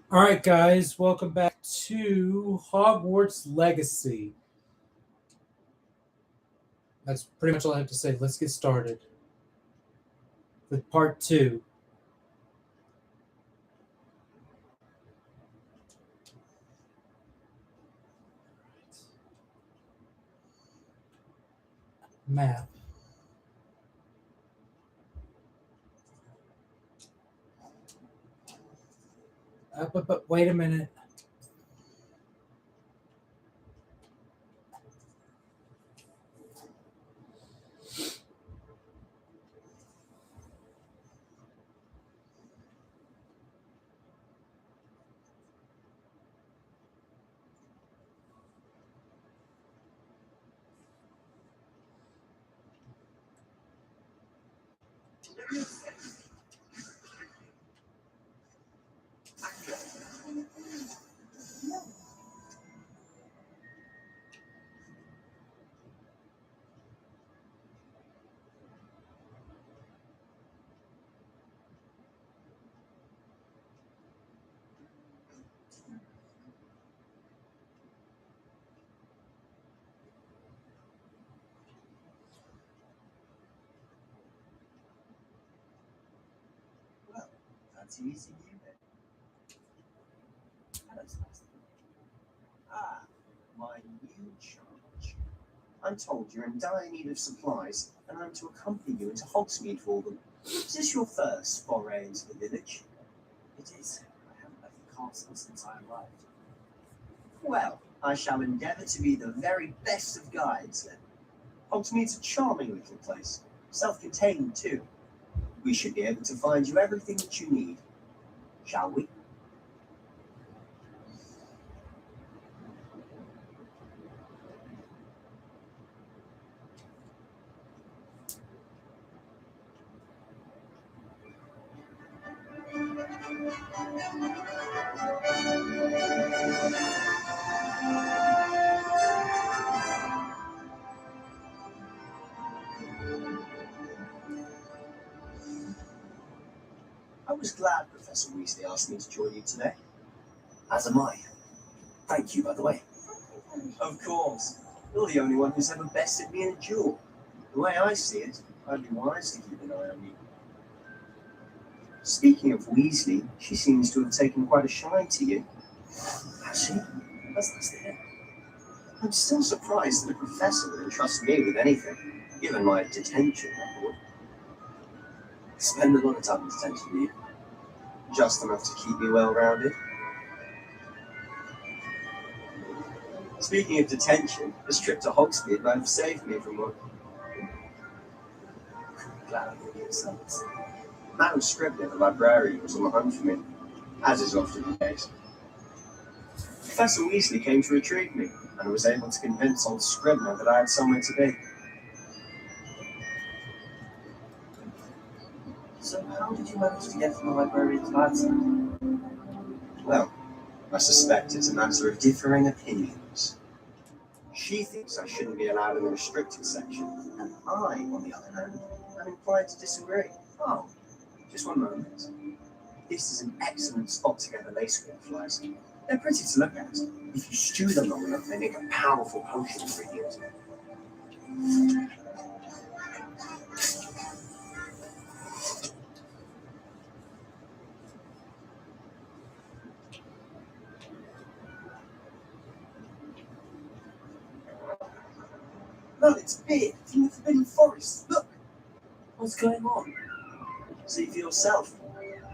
All right, guys, welcome back to Hogwarts Legacy. That's pretty much all I have to say. Let's get started with part two. Map. But wait a minute. Well, that's easy, you bet. Hello, Spice. Ah, my new charge. I'm told you're in dire need of supplies, and I'm to accompany you into Hogsmeade for them. Is this your first foray into the village? It is. I haven't left the castle since I arrived. Well, I shall endeavour to be the very best of guides then. Hogsmeade's a charming little place, self-contained too. We should be able to find you everything that you need. Shall we? I was glad Professor Weasley asked me to join you today. As am I. Thank you, by the way. Of course. You're the only one who's ever bested me in a duel. The way I see it, I'd be wise to keep an eye on you. Speaking of Weasley, she seems to have taken quite a shine to you. Has she? That's nice to hear. I'm still surprised that a professor would entrust me with anything, given my detention record. I spend a lot of time in detention, do you? Just enough to keep me well-rounded. Speaking of detention, this trip to Hogsmeade might have saved me from one. Glad I gave you a sense. Madam Scribner, the librarian, was on the hunt for me, as is often the case. Professor Weasley came to retrieve me, and was able to convince old Scribner that I had somewhere to be. So how did you manage to get from the librarian's bad side? Well, I suspect it's a matter of differing opinions. She thinks I shouldn't be allowed in the restricted section, and I, on the other hand, am inclined to disagree. Oh, just one moment. This is an excellent spot to get the lace flies. They're pretty to look at. If you stew them long enough, they make a powerful potion ingredient. No, it's big from the Forbidden Forest. Look! What's going on? See for yourself.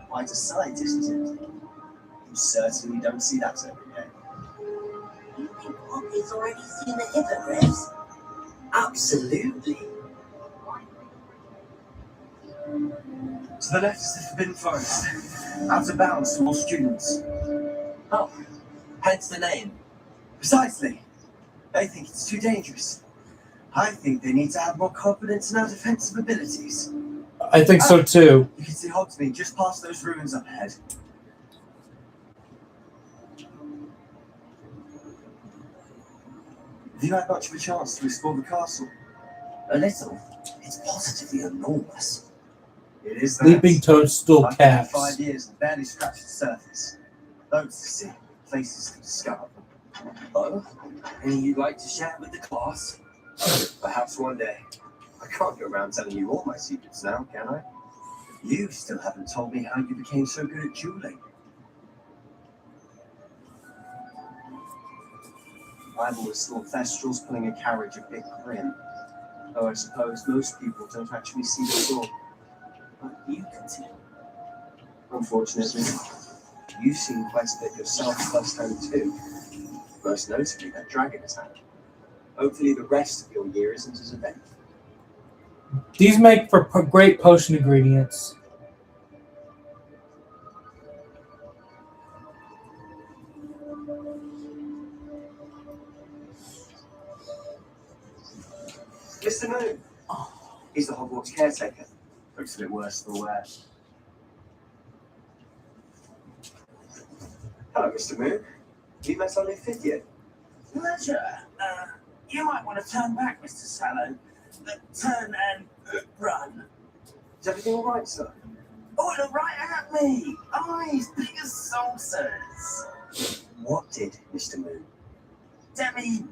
Quite a sight, isn't it? You certainly don't see that every day. You think Poppy's already seen the hippogriffs? Absolutely. To the left is the Forbidden Forest. Out of bounds to all students. Oh, hence the name. Precisely. They think it's too dangerous. I think they need to have more confidence in our defensive abilities. I think so too. You can see Hogsmeade just past those ruins up ahead. Have you had much of a chance to explore the castle? A little. It's positively enormous. It is that. Leaping toadstool I've been here caps. 5 years and barely scratched the surface. Loads to see, places to discover. Oh, any you'd like to share with the class? Perhaps one day. I can't go around telling you all my secrets now, can I? You still haven't told me how you became so good at dueling. I've always thought Thestral's pulling a carriage a bit grim. Though I suppose most people don't actually see the sword. But you can see. Unfortunately, you've seen quite a bit yourself firsthand too. Most notably that dragon attack. Hopefully the rest of your year isn't as eventful. These make for great potion ingredients. Mr. Moon! He's the Hogwarts caretaker. Looks a bit worse for wear. Hello, Mr. Moon. You met only fifth year. Pleasure. You might want to turn back, Mr. Sallow. Turn and run. Is everything all right, sir? Oh, look right at me. Eyes big as saucers. What did, Mr. Moon? Demi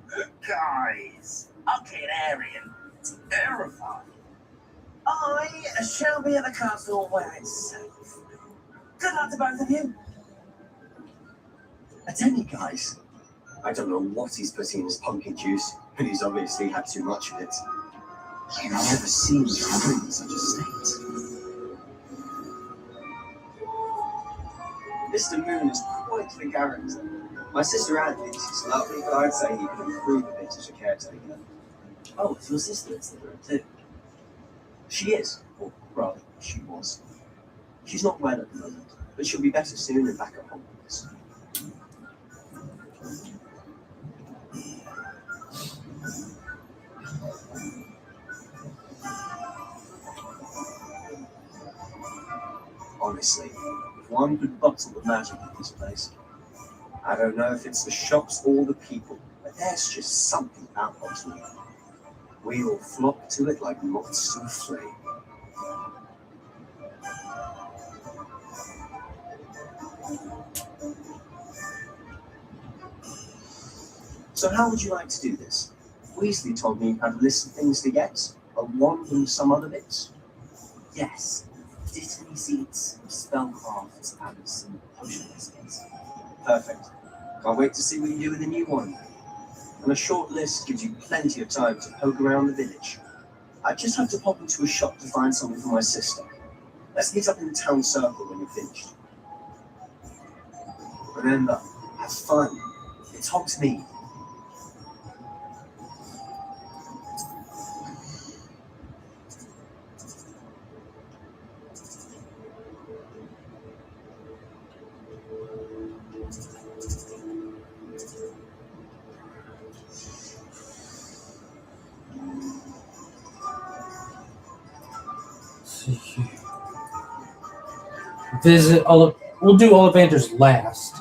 guys. Arcadian. Terrifying. I shall be at the castle where it's safe. Good luck to both of you. A demi-guise? I don't know what he's putting in his pumpkin juice, but he's obviously had too much of it. I've never seen him in such a state. Mr. Moon is quite the character. My sister Anne thinks he's lovely, but I'd say he could improve a bit as a caretaker. Oh, it's your sister that's the room too. She is, or rather, she was. She's not well at the moment, but she'll be better soon and back at Hogwarts. Honestly, if one could bottle the magic of this place. I don't know if it's the shops or the people, but there's just something about bottling. We all flock to it like moths to a flame. So how would you like to do this? Weasley told me you had a list of things to get, a wand and some other bits. Yes. Dittany seeds, spellcrafts, and some potion biscuits. Perfect. Can't wait to see what you do with the new one. And a short list gives you plenty of time to poke around the village. I just have to pop into a shop to find something for my sister. Let's meet up in the town circle when you're finished. Remember, have fun. It's Hogsmeade. See here. Visit all of. We'll do Ollivanders last.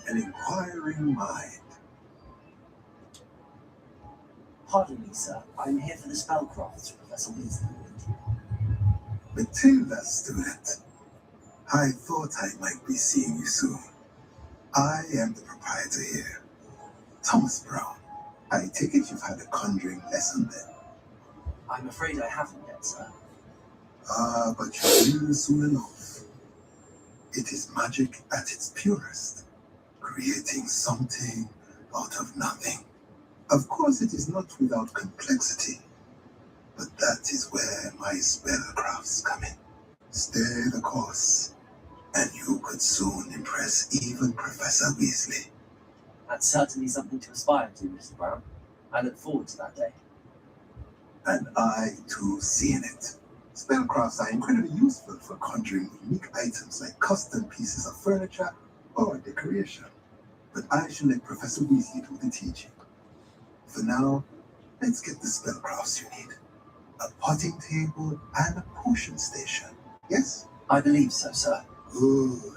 An inquiring mind. Pardon me, sir. I'm here for the spellcrafts, Professor Weasley. Matilda, student. I thought I might be seeing you soon. I am the proprietor here, Thomas Brown. I take it you've had a conjuring lesson then. I'm afraid I haven't yet, sir. But you will soon enough. It is magic at its purest, creating something out of nothing. Of course, it is not without complexity, but that is where my spellcrafts come in. Stay the course, and you could soon impress even Professor Weasley. That's certainly something to aspire to, Mr. Brown. I look forward to that day. And I too see in it. Spellcrafts are incredibly useful for conjuring unique items like custom pieces of furniture or decoration. But I shall let Professor Weasley do the teaching. For now, let's get the spellcrafts you need. A potting table and a potion station. Yes? I believe so, sir. Good.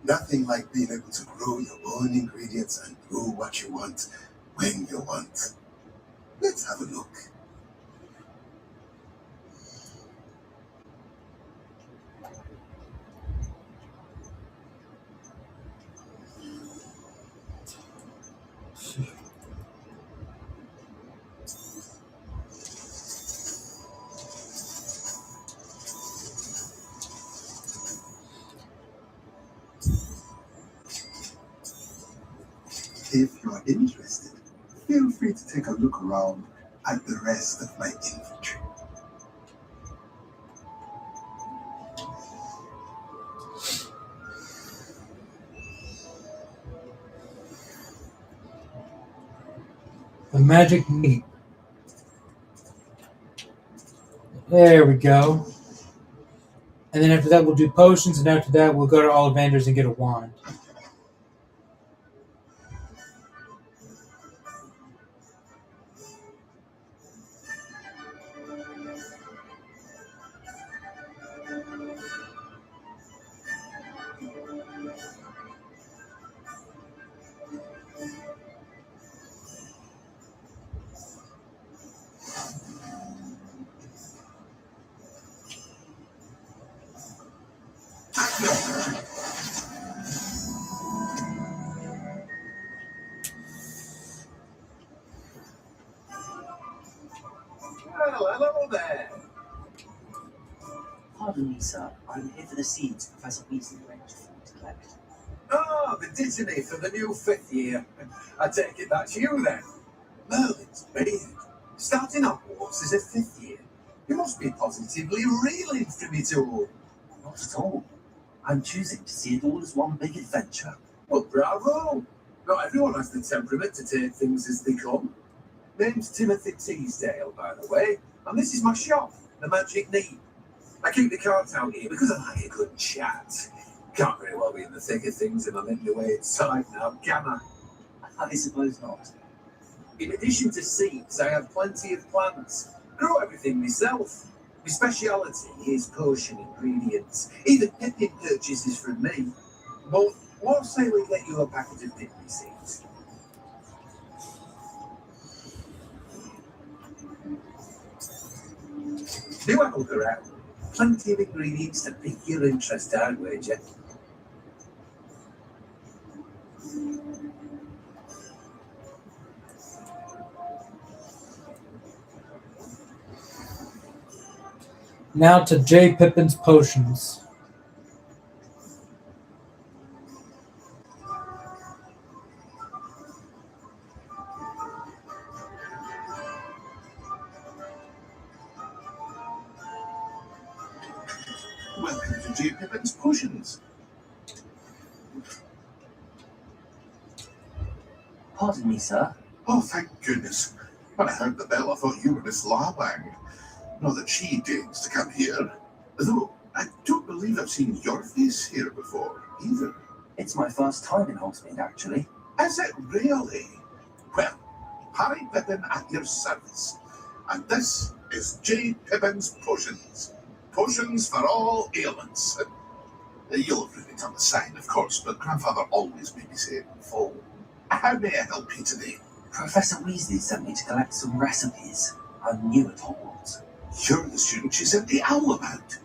Nothing like being able to grow your own ingredients and grow what you want when you want. Let's have a look. If you're interested, feel free to take a look around at the rest of my inventory. The magic meat. There we go. And then after that, we'll do potions, and after that, we'll go to Ollivander's and get a wand. Well, hello there. Pardon me, sir. I'm here for the seeds Professor Weasley arranged for me to collect. Ah, the dittany for the new 5th year. I take it that's you then. Merlin's beard. Starting Hogwarts as a 5th year. You must be positively reeling from it all. Not at all. I'm choosing to see it all as one big adventure. Well, bravo. Not everyone has the temperament to take things as they come. Name's Timothy Teasdale, by the way, and this is my shop, the Magic Neat. I keep the carts out here because I like a good chat. Can't very well be in the thick of things and I'm in the way inside now, can I? I suppose not. In addition to seeds, I have plenty of plants. Grow everything myself. My speciality is potion ingredients. Even Pippin purchases from me. But what say we get you a packet of Pippin seeds? Do have a look around. Plenty of ingredients to pique your interest, I'd wager. Now to J. Pippin's potions. Welcome to J. Pippin's Potions. Pardon me, sir. Oh, thank goodness. When I heard the bell, I thought you were Miss Lawang. Not that she deigns to come here. Though, I don't believe I've seen your face here before, either. It's my first time in Hogsmeade, actually. Is it really? Well, Harry Pippin at your service. And this is J. Pippin's Potions. Potions for all ailments. You'll have read it on the sign, of course, but Grandfather always made me say it in full. How may I help you today? Professor Weasley sent me to collect some recipes. I'm new at Hogwarts. You're the student she sent the owl about.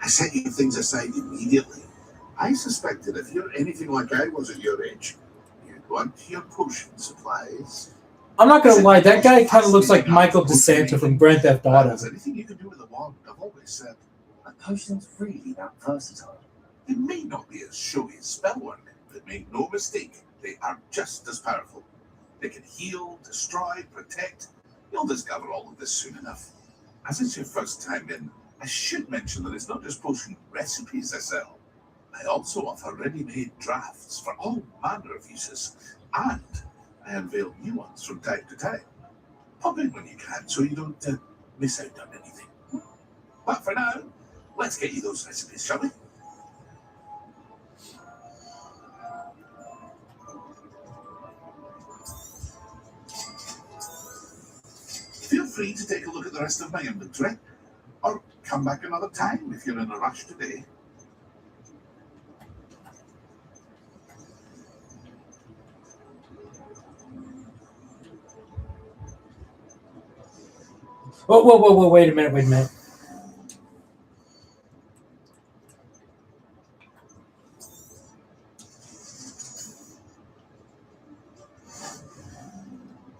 I set you things aside immediately. I suspected if you're anything like I was at your age, you'd want your potion supplies. I'm not gonna lie, that guy kind of looks like Michael DeSanta from Grand Theft If Auto. there's anything you can do with a wand, I've always said. Are potions really that versatile? They may not be as showy as spellwork, but make no mistake, they are just as powerful. They can heal, destroy, protect. You'll discover all of this soon enough. As it's your first time in, I should mention that it's not just potion recipes I sell. I also offer ready-made drafts for all manner of uses, and I unveil new ones from time to time. Pop in when you can so you don't miss out on anything. But for now, let's get you those recipes, shall we? Feel free to take a look at the rest of my inventory, or come back another time if you're in a rush today. Whoa, wait a minute.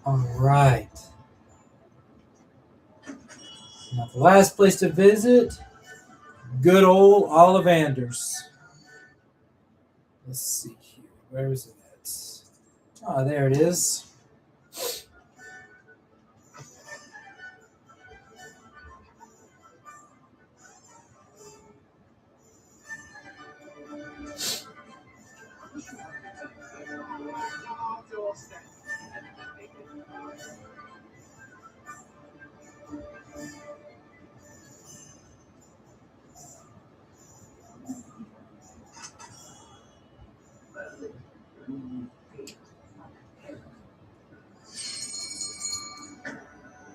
Alright. Now the last place to visit, good old Ollivanders. Let's see here. Where is it at? Oh, there it is.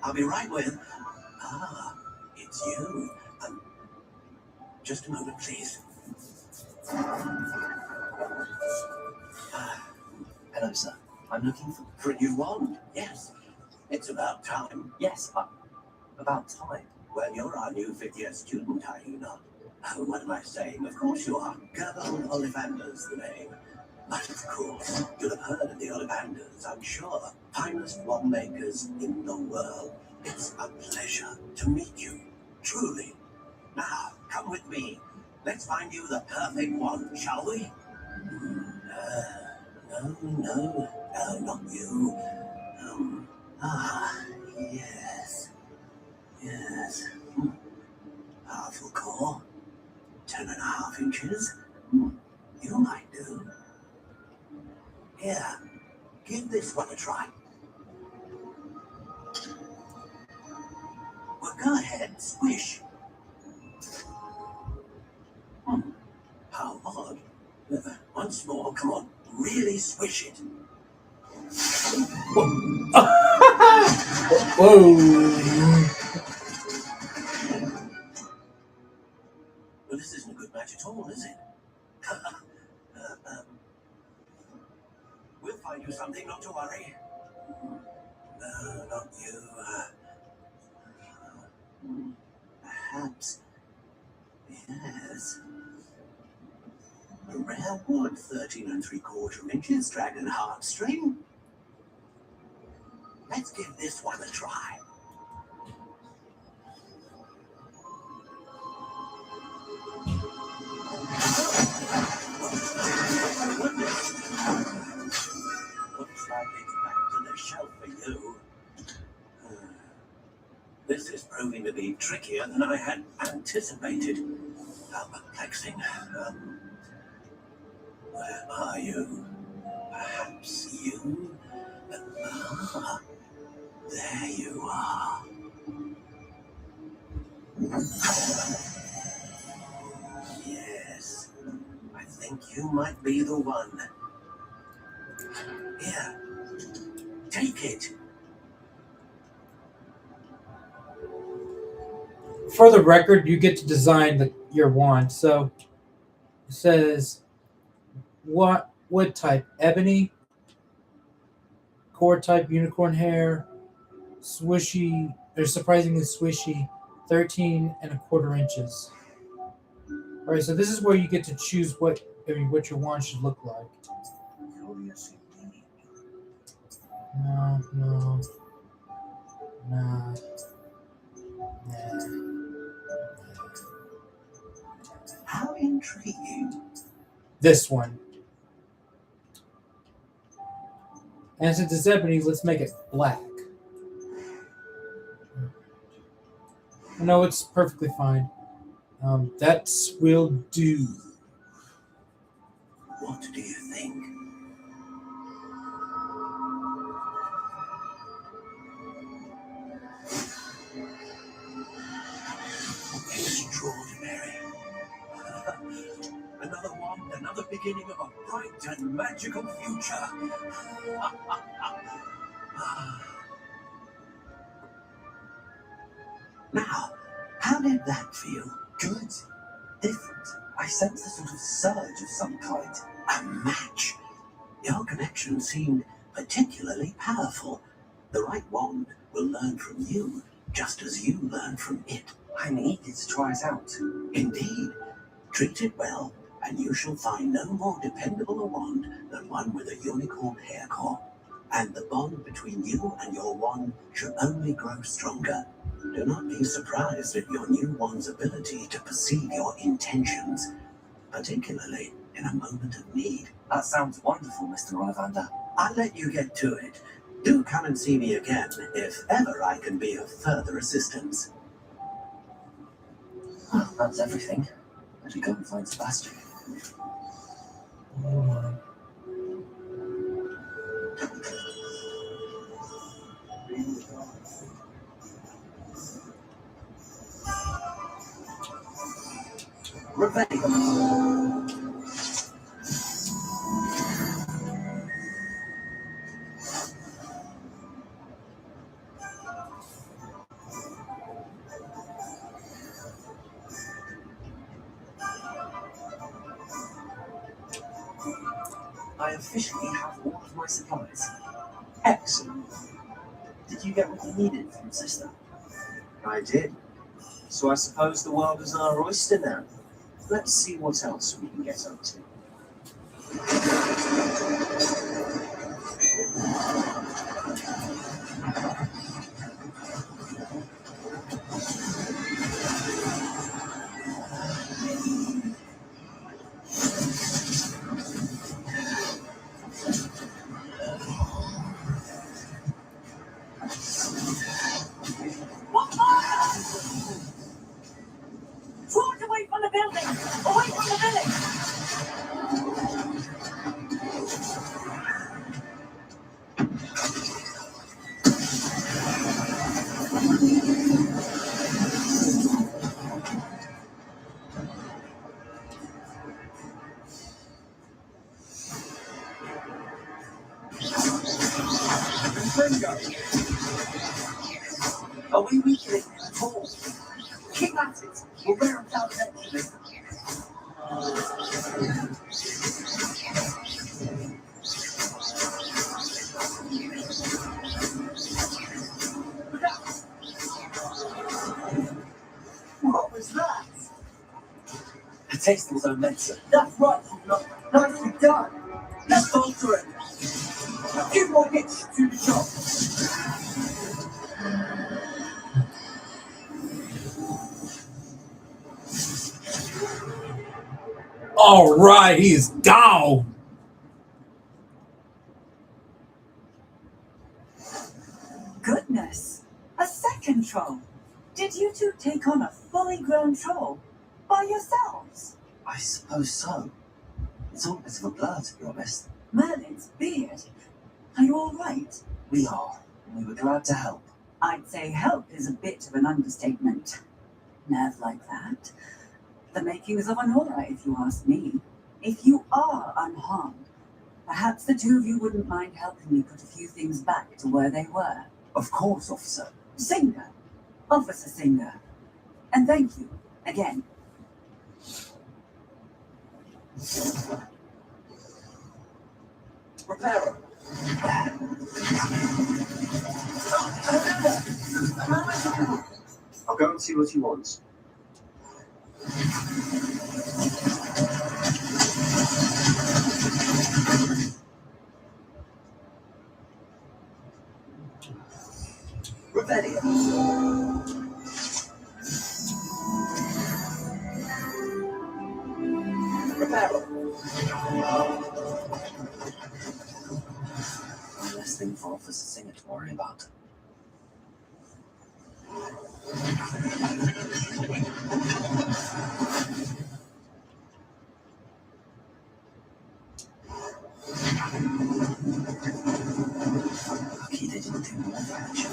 I'll be right with. Ah, it's you. Just a moment, please. Hello, sir. I'm looking for a new wand. Yes. It's about time. Yes, about time. Well, you're our new fifth-year student, are you not? Oh, what am I saying? Of course you are. Gerbo Ollivander's the name. But of course, you'll have heard of the Ollivanders, I'm sure. Finest wand makers in the world. It's a pleasure to meet you. Truly. Now, come with me. Let's find you the perfect wand, shall we? No, not you. Yes. Powerful core. 10.5 inches. You might do. Here, give this one a try. Well, go ahead, squish. How odd. Once more, come on, really swish it. Whoa. Well, this isn't a good match at all, is it? We'll find you something, not to worry. No, not you. Perhaps. Yes. A rare wood, 13 3/4 inches, dragon heartstring. Let's give this one a try. Looks like it's back to the shelf for you. This is proving to be trickier than I had anticipated. How perplexing. Where are you? Perhaps you? There you are. Yes, I think you might be the one. Here, take it. For the record, you get to design your wand. So it says what wood type? Ebony. Core type unicorn hair. Swishy. They're surprisingly swishy. 13 1/4 inches. All right, so this is where you get to choose what your wand should look like. Curious indeed. No. Nah. How intriguing. This one. And since it's ebony, let's make it black. No, it's perfectly fine. That will do. What do you think? Extraordinary. Another one, another beginning of a bright and magical future. Now, how did that feel? Good. Different. I sense a sort of surge of some kind. A match. Your connection seemed particularly powerful. The right wand will learn from you. just as you learn from it. I'm eager to try it out. Indeed, treat it well, and you shall find no more dependable a wand than one with a unicorn hair core. And the bond between you and your wand should only grow stronger. Do not be surprised at your new wand's ability to perceive your intentions, particularly in a moment of need. That sounds wonderful, Mr. Ollivander. I'll let you get to it. Do come and see me again if ever I can be of further assistance. Well, that's everything. Let me go and find Sebastian. Hold on. Rebecca. I officially have all of my supplies. Excellent. Did you get what you needed from Sister? I did. So I suppose the world is our oyster now. Let's see what else we can get up to. Forward away from the building! Away from the village! Are we weakening at all? Keep at it. We'll wear them down eventually. What was that? A tasteful own medicine. That's right, you lot. Nicely done. Let's go through it. A few more hits to the job. All right, he is down. Goodness! A second troll! Did you two take on a fully grown troll? By yourselves? I suppose so. It's all a bit of a blur, to be honest. Merlin's beard! Are you all right? We are. And we were glad to help. I'd say help is a bit of an understatement. Nerve like that. The makings of an aura, if you ask me. If you are unharmed, perhaps the two of you wouldn't mind helping me put a few things back to where they were. Of course, officer. Singer. Officer Singer. And thank you, again. Repairer. I'll go and see what he wants. Rebellion. Repairer. One less thing for Officer Singer to worry about. Lucky they didn't do more damage.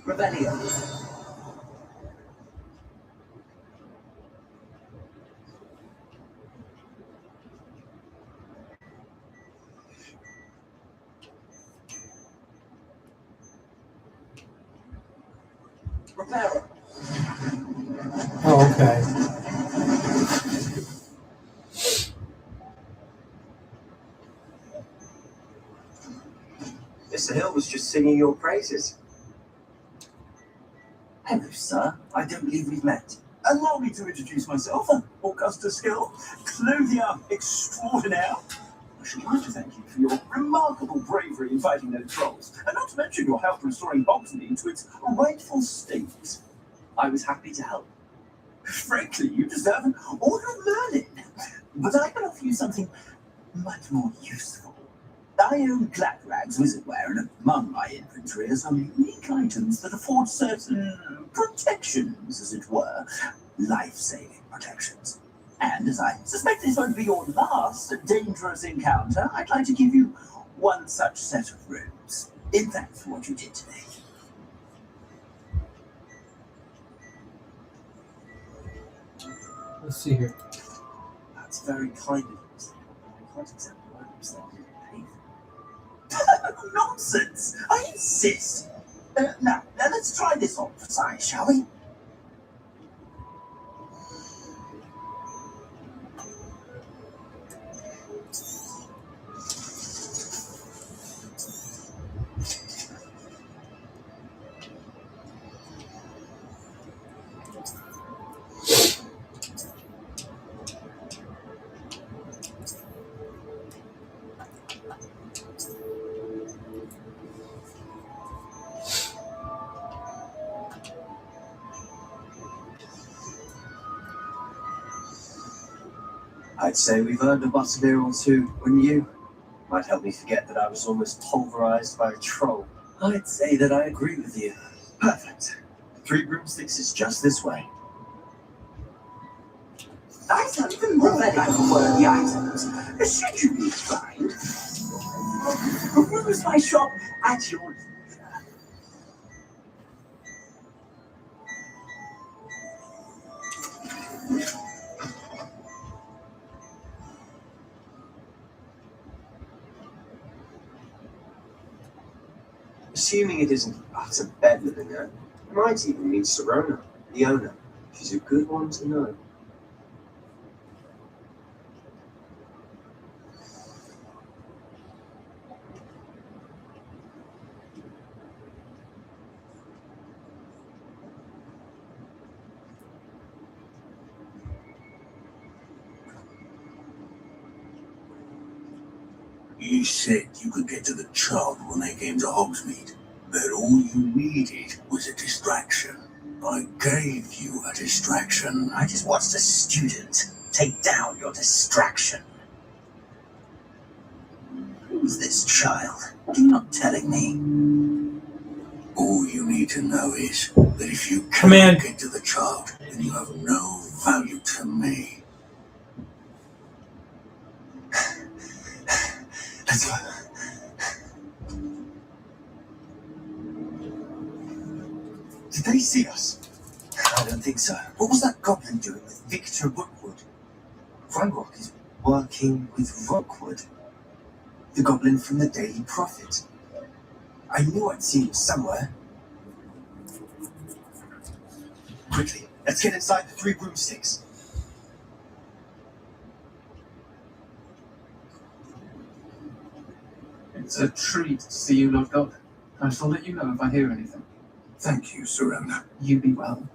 Rebellion. Reparo. Oh, okay. Mr. Hill was just singing your praises. Hello, sir. I don't believe we've met. Allow me to introduce myself. Augustus Hill, clothier extraordinaire. I should like to thank you for your remarkable bravery in fighting those trolls, and not to mention your help restoring Hogsmeade to its rightful state. I was happy to help. Frankly, you deserve an Order of Merlin. But I can offer you something much more useful. I own Gladrag's wizardware, and among my inventory are some unique items that afford certain protections, as it were. Life-saving protections. And as I suspect this won't be your last dangerous encounter, I'd like to give you one such set of robes, in thanks for what you did today. Let's see here. That's very kind of you. I can't accept robes that I didn't pay for. Nonsense! I insist! Now, let's try this on for size, shall we? I'd say we've earned a butterbeer or two, wouldn't you? Might help me forget that I was almost pulverized by a troll. I'd say that I agree with you. Perfect. 3 broomsticks is just this way. I sound even more like one of the items. Should you be inclined, peruse my shop at your leisure. Assuming it isn't utter bedlam in there, it might even mean Serona, the owner. She's a good one to know. You said you could get to the child when they came to Hogsmeade, but all you needed was a distraction. I gave you a distraction. I just watched a student take down your distraction. Who's this child? What are you not telling me? All you need to know is that if you Command. can't get to the child, then you have no value to me. Let's go. Did they see us? I don't think so. What was that goblin doing with Victor Rookwood? Ranrock is working with Rookwood, the goblin from the Daily Prophet. I knew I'd seen him somewhere. Quickly, let's get inside the 3 broomsticks. It's a treat to see you locked up. I shall let you know if I hear anything. Thank you, Serona. You be well.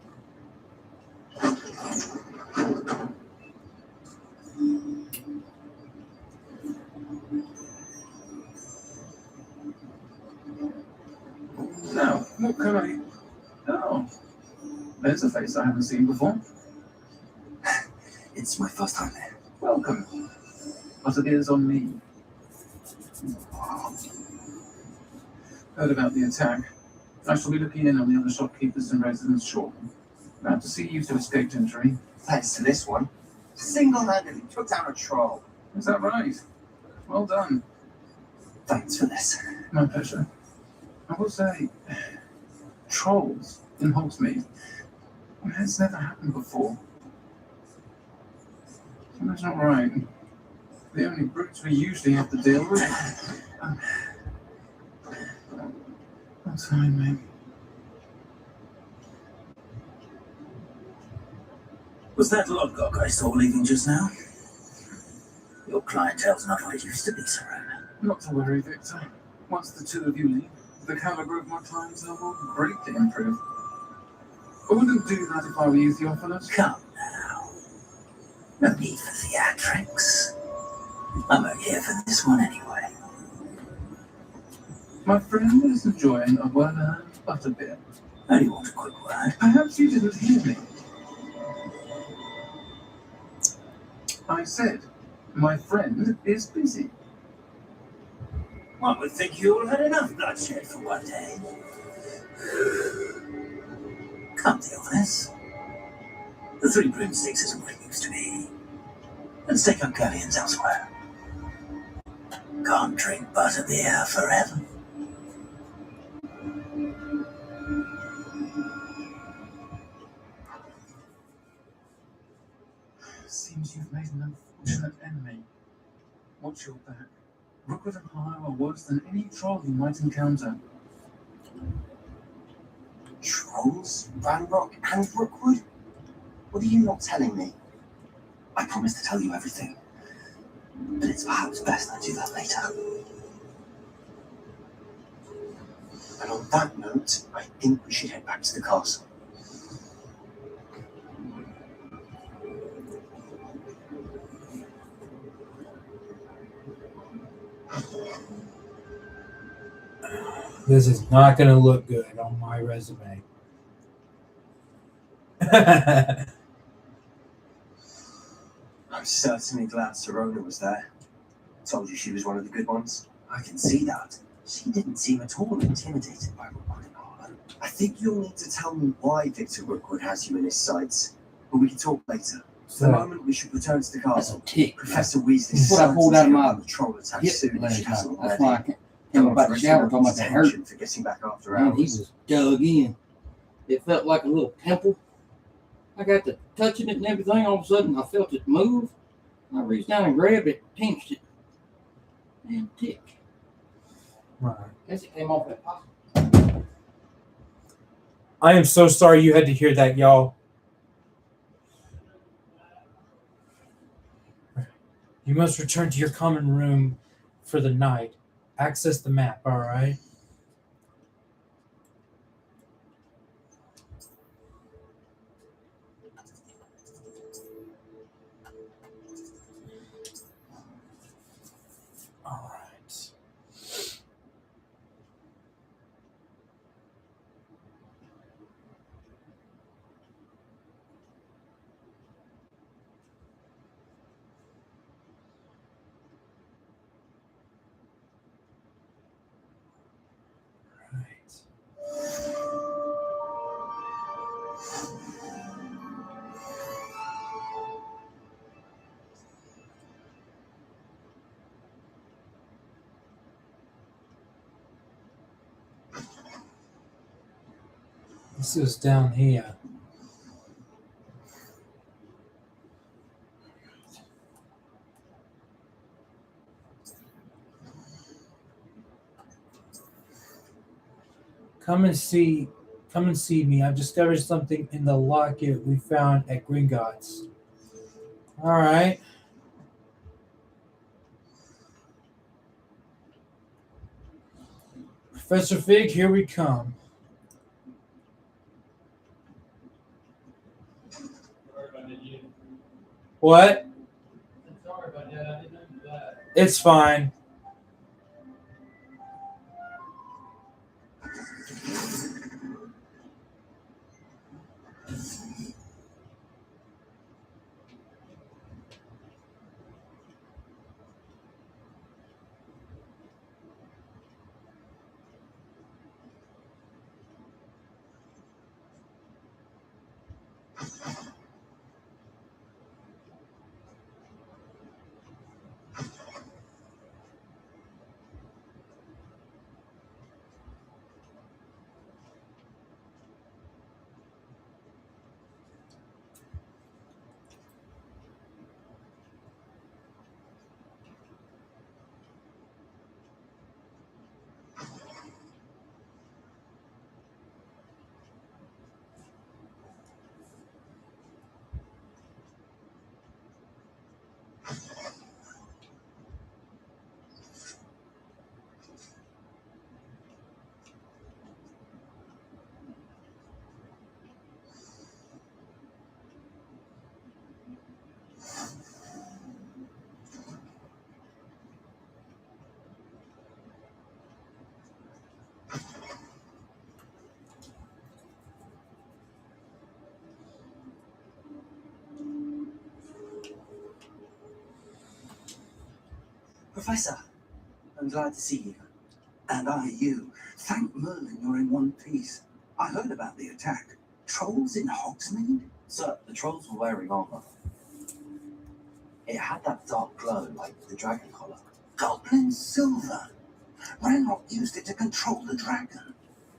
Now, what can I... Oh, there's a face I haven't seen before. It's my first time there. Welcome. But it is on me. Heard about the attack. I shall be looking in on the other shopkeepers and residents shortly. Glad to see you two escaped injury. Thanks to this one. Single-handedly took down a troll. Is that right? Well done. Thanks for this. My pleasure. I will say, Trolls in Hogsmeade. It's never happened before. That's not right. The only brutes we usually have to deal with. That's fine, mate. Was that Lodgok I saw leaving just now? Your clientele's not what it used to be, Sir. Not to worry, Victor. Once the two of you leave, the caliber of my clientele will greatly improve. I wouldn't do that if I were you, Theophilus. Come now. No need for theatrics. I'm only here for this one anyway. My friend is enjoying a well-earned butterbeer. Only want a quick word. Perhaps you didn't hear me. I said, my friend is busy. One would think you all had enough bloodshed for one day. Come, Theophilus. The Three Broomsticks isn't what it used to be. Let's take our galleons elsewhere. Can't drink butterbeer forever. Seems you've made an unfortunate enemy. Watch your back. Rookwood and Harlow are worse than any troll you might encounter. Trolls? Ranrock and Rookwood? What are you not telling me? I promised to tell you everything, but it's perhaps best I do that later. And on that note, I think we should head back to the castle. This is not going to look good on my resume. I'm certainly glad Serona was there. Told you she was one of the good ones. I can see that. She didn't seem at all intimidated by Rookwood and Harlow. I think you'll need to tell me why Victor Rookwood has you in his sights, but we can talk later. For the moment, we should return to the That's a castle. tick. Professor Weasley That's what I pulled out of my the troll attack hip soon if last she hasn't night. That's already. why I came about the shower talking about that hurt. For getting back after Man, he hours. was dug in. It felt like a little pimple. I got to touching it and everything. All of a sudden, I felt it move. I reached down and grabbed it, pinched it, and tick. Right. Guess it came off that possum. I am so sorry you had to hear that, y'all. You must return to your common room for the night. Access the map, all right? All right. Right. This is down here. Come and see me. I've discovered something in the locket we found at Gringotts. All right. Professor Fig, here we come. What? Sorry about that. I didn't know that. It's fine. Professor, I'm glad to see you. And I you. Thank Merlin you're in one piece. I heard about the attack. Trolls in Hogsmeade? Sir, the trolls were wearing armor. It had that dark glow like the dragon collar. Goblin silver. Ranrock used it to control the dragon.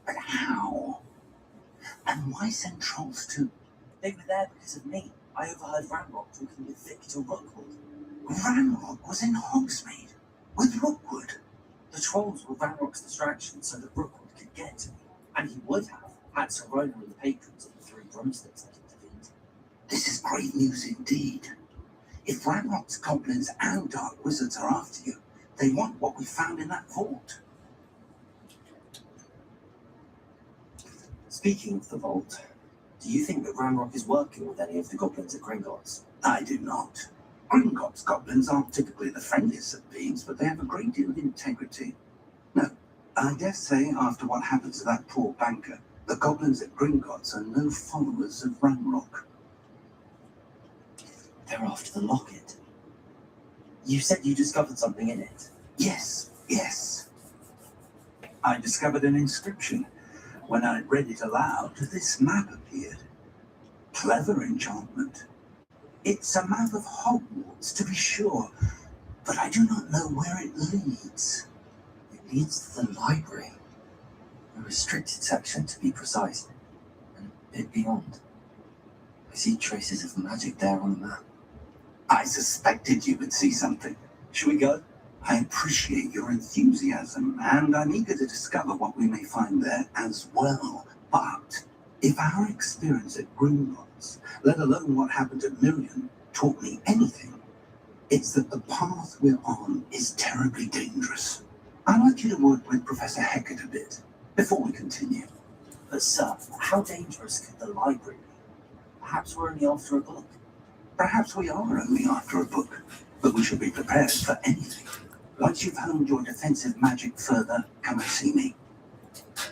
But how? And why send trolls too? They were there because of me. I overheard Ranrock talking with Victor Rookwood. Ranrock was in Hogsmeade with Rookwood. The trolls were Ranrock's distraction so that Rookwood could get to me. And he would have had Serona and the patrons of the Three Drumsticks had intervened. This is great news indeed. If Ranrock's goblins and dark wizards are after you, they want what we found in that vault. Speaking of the vault, do you think that Ranrock is working with any of the goblins at Gringotts? I do not. Gringotts goblins aren't typically the friendliest of beings, but they have a great deal of integrity. No, I dare say after what happened to that poor banker, the goblins at Gringotts are no followers of Ranrock. They're after the locket. You said you discovered something in it. Yes. I discovered an inscription. When I read it aloud, this map appeared. Clever enchantment. It's a map of Hogwarts, to be sure, but I do not know where it leads. It leads to the library. A restricted section, to be precise, and a bit beyond. I see traces of magic there on the map. I suspected you would see something. Shall we go? I appreciate your enthusiasm, and I'm eager to discover what we may find there as well. But if our experience at Gringotts, let alone what happened at Miriam, taught me anything, it's that the path we're on is terribly dangerous. I'd like you to work with Professor Heckett a bit before we continue. But sir, how dangerous could the library be? Perhaps we're only after a book. Perhaps we are only after a book, but we should be prepared for anything. Once you've honed your defensive magic further, come and see me.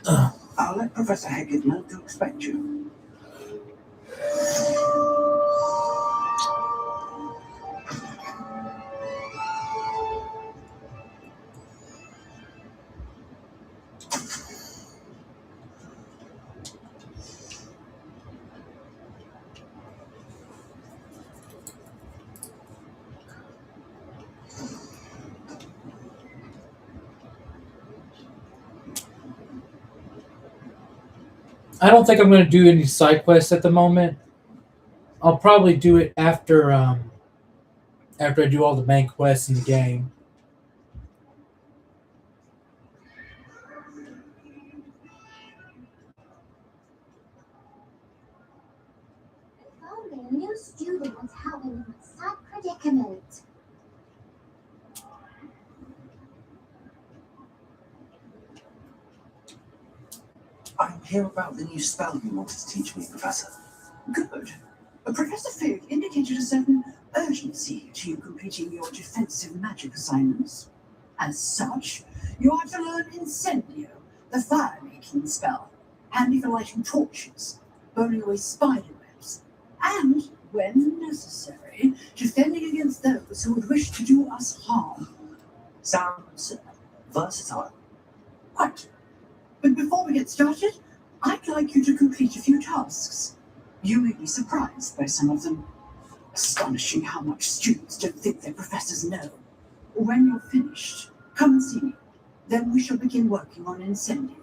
I'll let Professor Heckett know to expect you. I don't think I'm going to do any side quests at the moment. I'll probably do it after after I do all the main quests in the game. Found a new student having a sad predicament. I'm here about the new spell you wanted to teach me, Professor. Good. Professor Fig indicated a certain urgency to you completing your defensive magic assignments. As such, you are to learn Incendio, the fire-making spell, handy for lighting torches, burning away spider webs, and, when necessary, defending against those who would wish to do us harm. Sounds versatile. Quite. But before we get started, I'd like you to complete a few tasks. You may be surprised by some of them. Astonishing how much students don't think their professors know. When you're finished, come and see me. Then we shall begin working on Incendio.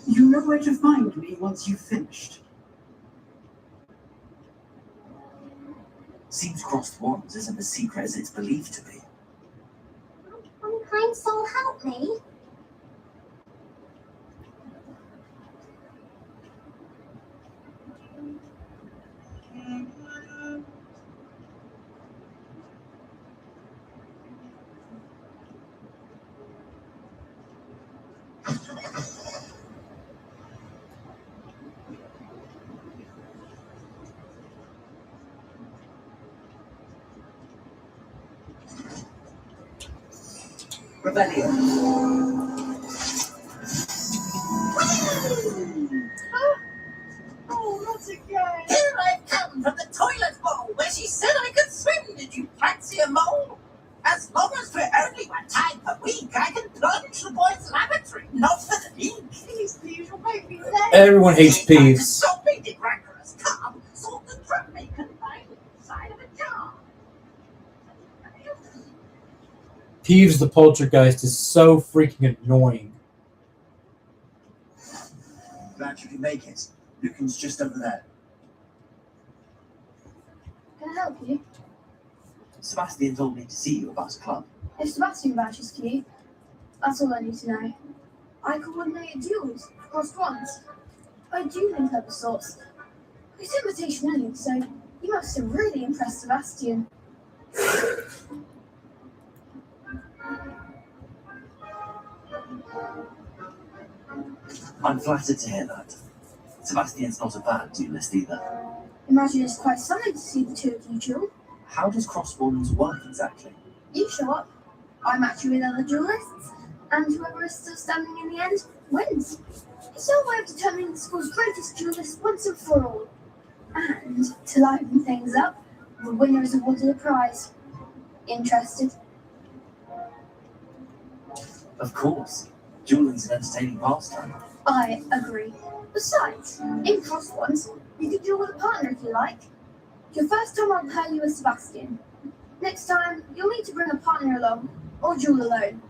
You know where to find me once you've finished. Seems crossed wands isn't as secret as it's believed to be. Unkind soul, help me. Rebellion. Oh, not again. Here I've come from the toilet bowl where she said I could swim. Did you fancy a mole? Everyone hates Peeves. So big did rancorous come, sort the drum maker thing inside of a jar. Peeves the Poltergeist is so freaking annoying. Glad you can make it. Lucan's just over there. Can I help you? Sebastian told me to see you about a club. If Sebastian vouches for you, that's all I need to know. I coordinate duels across ones. I do think of the sorts. It's invitation only, so you must have really impressed Sebastian. I'm flattered to hear that. Sebastian's not a bad duelist either. Imagine it's quite something to see the two of you duel. How does crossbones work exactly? You show up, I match you with other duelists, and whoever is still standing in the end wins. It's our way of determining the school's greatest duelist once and for all. And to liven things up, the winner is awarded a prize. Interested? Of course. Dueling's an entertaining pastime. I agree. Besides, in cross ones, you can duel with a partner if you like. Your first time I'll pair you with Sebastian. Next time, you'll need to bring a partner along, or duel alone.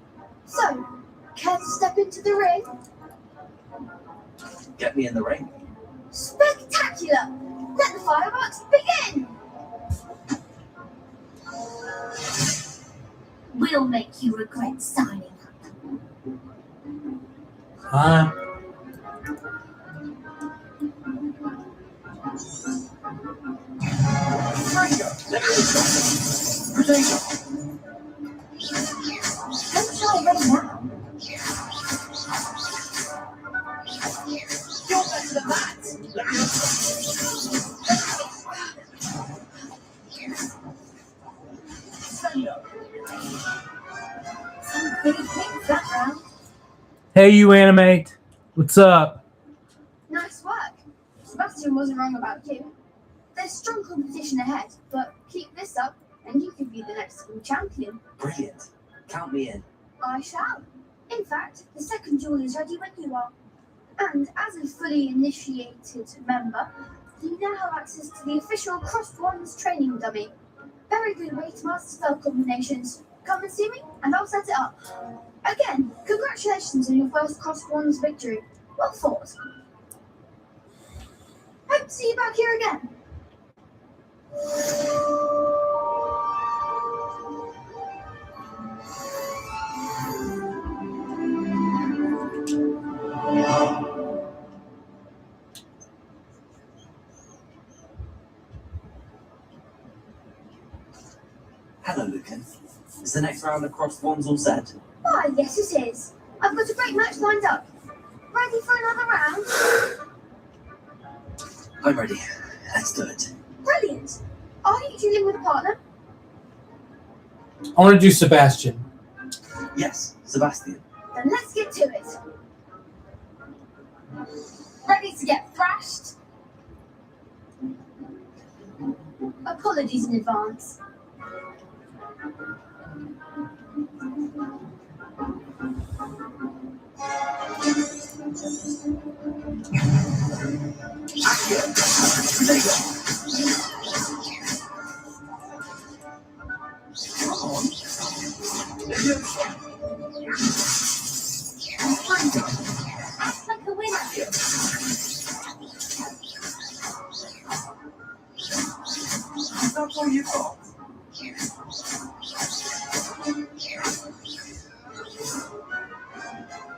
So, care to step into the ring? Get me in the ring. Spectacular! Let the fireworks begin! We'll make you regret signing up. Huh? Don't try ready now. You're better than that. Let me stand up. Some big things that round. Hey, you Animate. What's up? Nice work. Sebastian wasn't wrong about you. There's strong competition ahead, but keep this up and you could be the next school champion. Brilliant. Count me in. I shall. In fact, the second duel is ready when you are. And as a fully initiated member, you now have access to the official Crossed Wands training dummy. Very good way to master spell combinations. Come and see me, and I'll set it up. Again, congratulations on your first Crossed Wands victory. Well fought. Hope to see you back here again. Hello, Lucan. Is the next round of crossed wands all set? Why, yes it is. I've got a great match lined up. Ready for another round? I'm ready. Let's do it. Brilliant. Are you dealing with a partner? I want to do Sebastian. Yes, Sebastian. Then let's get to it. Ready to get thrashed? Apologies in advance. Act like a winner. That's all you got.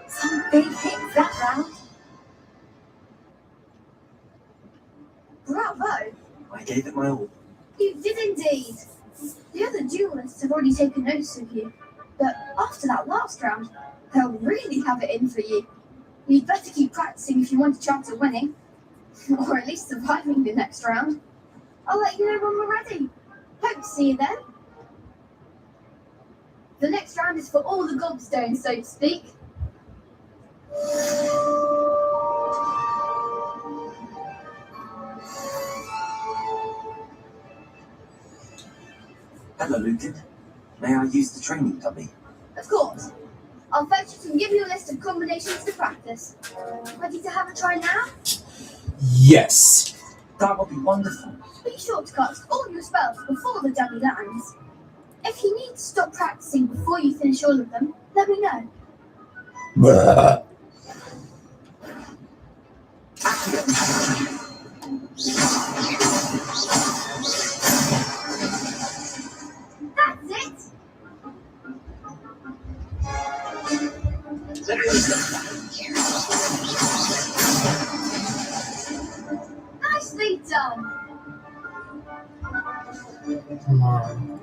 Some big hits that round. Bravo! I gave it my all. You did indeed. The other duelists have already taken notice of you, but after that last round, they'll really have it in for you. You'd better keep practicing if you want a chance of winning, or at least surviving the next round. I'll let you know when we're ready. Hope to see you then. The next round is for all the gobstones, so to speak. Hello, Lucan. May I use the training dummy? Of course. I'll fetch it and give you a list of combinations to practice. Ready to have a try now? Yes. That would be wonderful. Be sure to cast all your spells before the dummy lands. If you need to stop practicing before you finish all of them, let me know. Blah. That's it! Nicely done! Come on.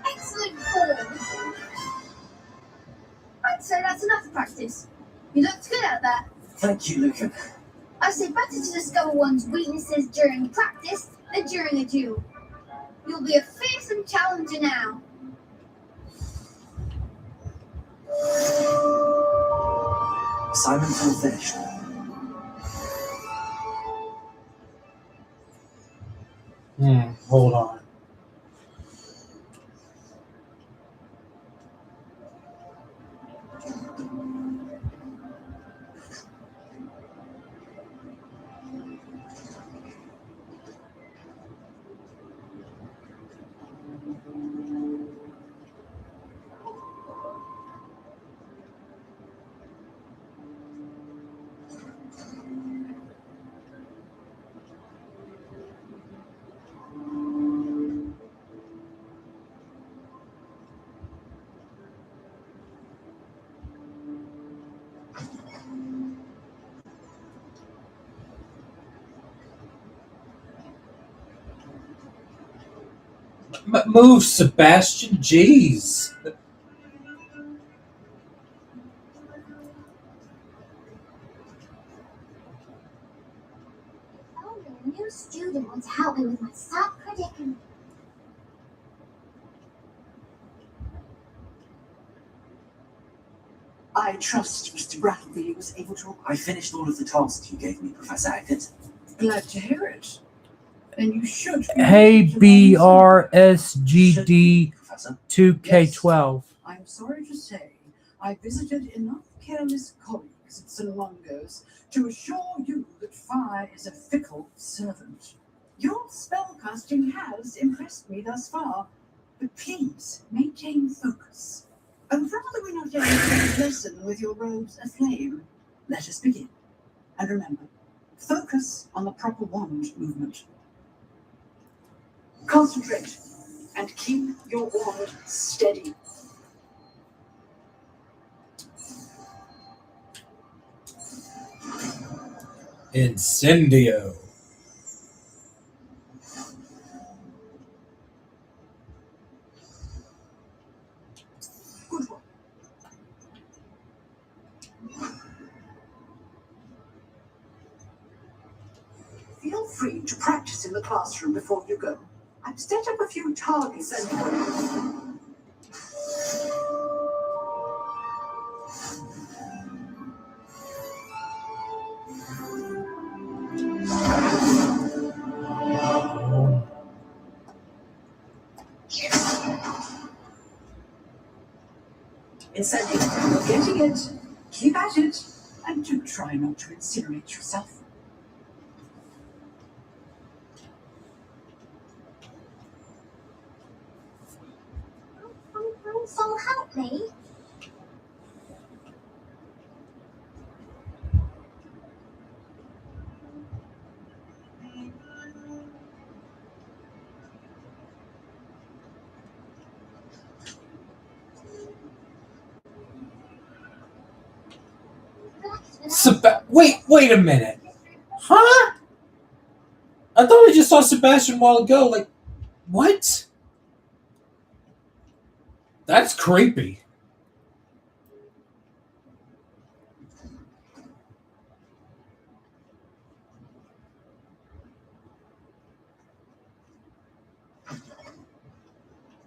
Excellent form! I'd say that's enough practice. You looked good out there. Thank you, Lucan. I say better to discover one's weaknesses during practice than during a duel. You'll be a fearsome challenger now. Assignment's all finished. Hold on. Move, Sebastian. Jeez. Oh, a new student wants to help me with my sad predicament. I trust Mr. Brattleby was able to... I finished all of the tasks you gave me, Professor Hackett. Glad to hear it. And you should... Hey, BRSGD 2K12. I'm sorry to say, I visited enough careless colleagues at St. Mungo's to assure you that fire is a fickle servant. Your spellcasting has impressed me thus far, but please maintain focus. And rather we not end this lesson with your robes aflame, let us begin. And remember, focus on the proper wand movement. Concentrate and keep your wand steady. Incendio. Good one. Feel free to practice in the classroom before you go. I've set up a few targets and... Incendio, you're getting it. Keep at it. And do try not to incinerate yourself. So help me. Wait a minute. Huh? I thought I just saw Sebastian a while ago. Like, what? That's creepy.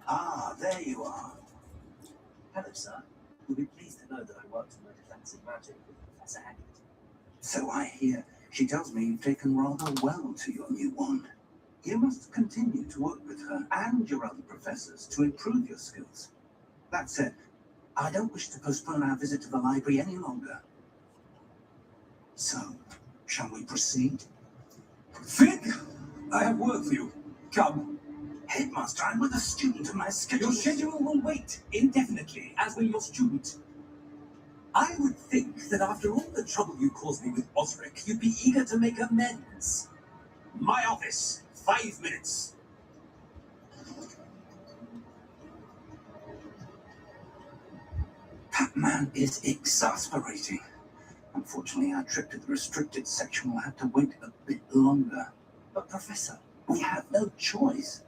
Ah, there you are. Hello, sir. You'll be pleased to know that I worked on my defensive magic with Professor Hackett. So I hear She tells me you've taken rather well to your new wand. You must continue to work with her and your other professors to improve your skills. That said, I don't wish to postpone our visit to the library any longer. So, shall we proceed? Fig! I have work for you. Come. Headmaster, I'm with a student and my schedule... Your schedule will wait indefinitely, as will your student. I would think that after all the trouble you caused me with Osric, you'd be eager to make amends. My office, 5 minutes. That man is exasperating. Unfortunately, our trip to the restricted section will have to wait a bit longer. But, Professor, we have no choice.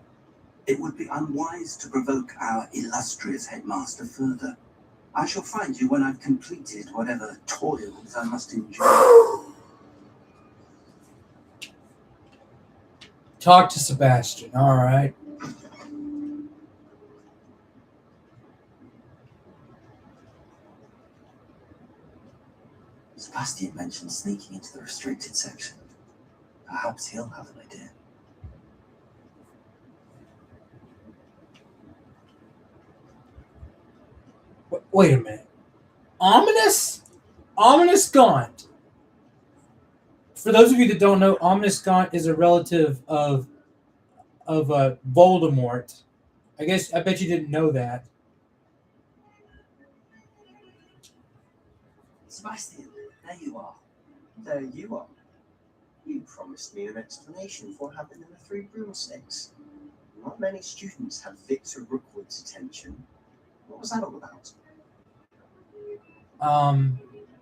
It would be unwise to provoke our illustrious headmaster further. I shall find you when I've completed whatever toils I must endure. Talk to Sebastian. All right. Sebastian mentioned sneaking into the restricted section. Perhaps he'll have an idea. Wait a minute. Ominous Gaunt. For those of you that don't know, Ominous Gaunt is a relative of Voldemort. I bet you didn't know that. Sebastian, there you are. There you are. You promised me an explanation for what happened in the 3 broomsticks. Not many students have Victor Rookwood's attention. What was that all about?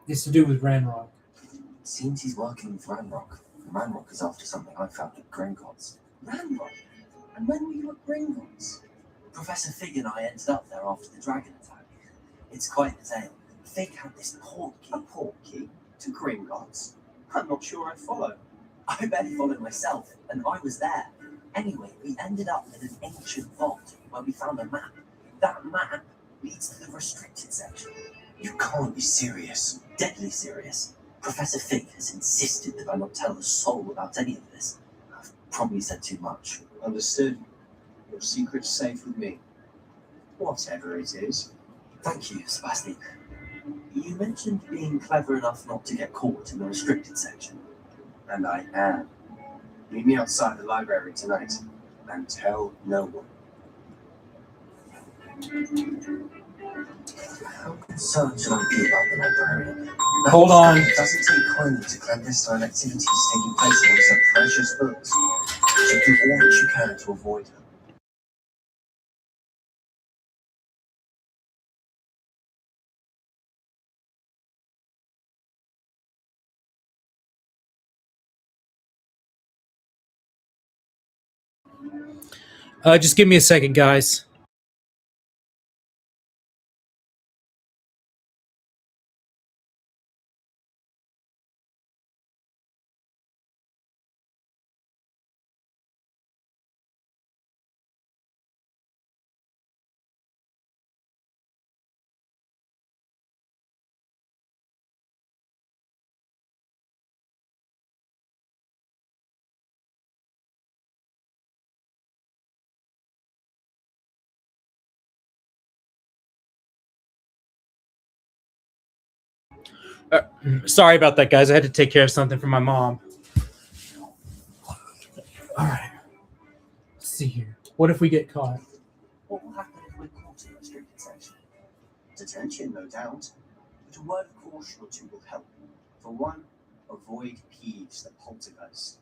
It's to do with Ranrock. It seems he's working with Ranrock. And Ranrock is after something I found at Gringotts. Ranrock? And when were you at Gringotts? Professor Fig and I ended up there after the dragon attack. It's quite the tale. Fig had this portkey. A portkey? To Gringotts? I'm not sure I'd follow. I barely followed myself, and I was there. Anyway, we ended up in an ancient vault where we found a map. That map leads to the restricted section. You can't be serious. Deadly serious. Professor Fig has insisted that I not tell a soul about any of this. I've probably said too much. Understood. Your secret's safe with me. Whatever it is. Thank you, Sebastian. You mentioned being clever enough not to get caught in the restricted section. And I am. Meet me outside the library tonight. And tell no one. How concerned should I be about the librarian? Hold on. It doesn't take kindly to clandestine activities taking place among some precious books. So do all that you can to avoid her. Just give me a second, guys. Sorry about that, guys. I had to take care of something for my mom. All right. Let's see here. What if we get caught? What will happen if we're caught in the restricted section? Detention, no doubt. But a word of caution or two will help. For one, avoid peeves that poltergeist.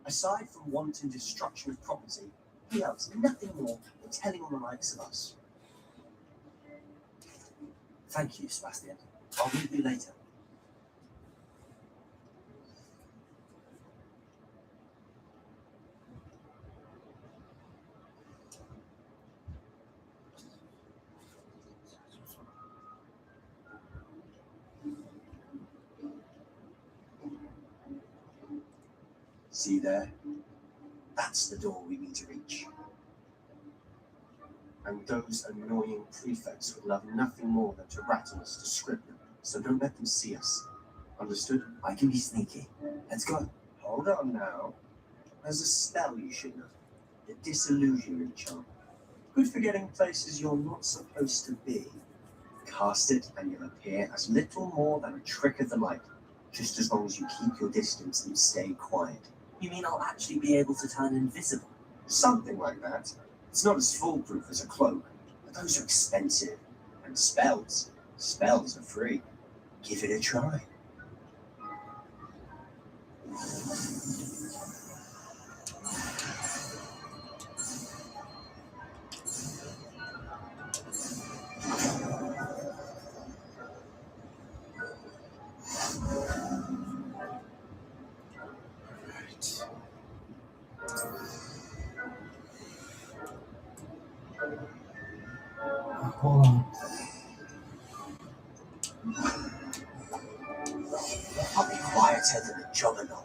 Aside from wanton destruction of property, he loves nothing more than telling on the likes of us. Thank you, Sebastian. I'll meet you later. See there? That's the door we need to reach. And those annoying prefects would love nothing more than to rattle us to script them, so don't let them see us. Understood? I can be sneaky. Let's go. Hold on now. There's a spell you should know. The disillusionment charm. Good for getting places you're not supposed to be. Cast it and you'll appear as little more than a trick of the light, just as long as you keep your distance and stay quiet. You mean I'll actually be able to turn invisible? Something like that. It's not as foolproof as a cloak, but those are expensive. And spells are free. Give it a try. Hold on. I'll be quieter than a juggernaut.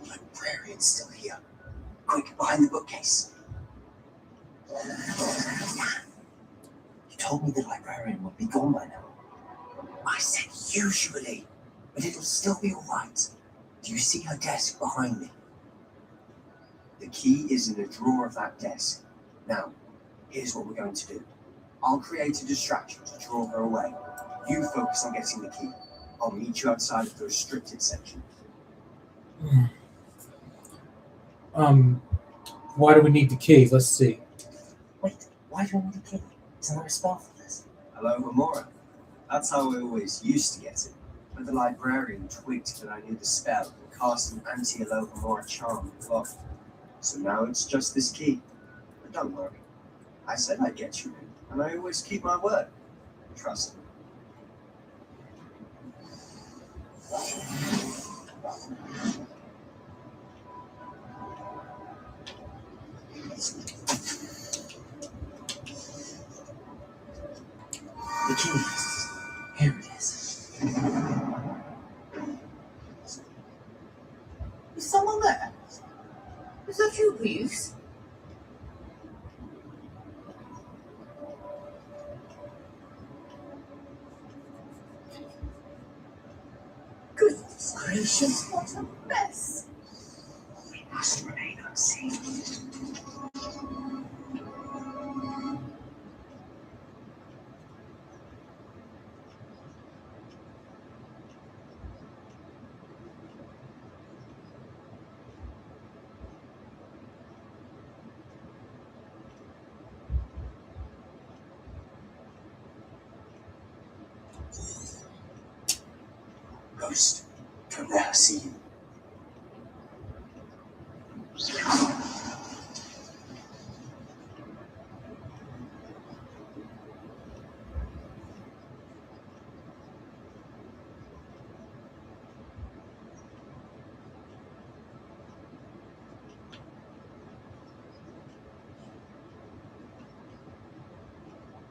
Librarian's still here. Quick, behind the bookcase. You told me the librarian would be gone by now. I said usually, but it'll still be alright. Do you see her desk behind me? The key is in the drawer of that desk. Now, here's what we're going to do. I'll create a distraction to draw her away. You focus on getting the key. I'll meet you outside of the restricted section. Why do we need the key? Let's see. Wait, why do I need a key? Is there a spell for this? Hello, Gamora. That's how I always used to get it. But the librarian twigged that I knew the spell and cast an anti-Hello Gamora charm on the clock. So now it's just this key. But don't worry. I said I'd get you in, and I always keep my word. Trust me. The key. Here it is. Is someone there? Is that you, please? Goodness gracious, what a mess! We must remain unseen. Ghost, don't let her see you.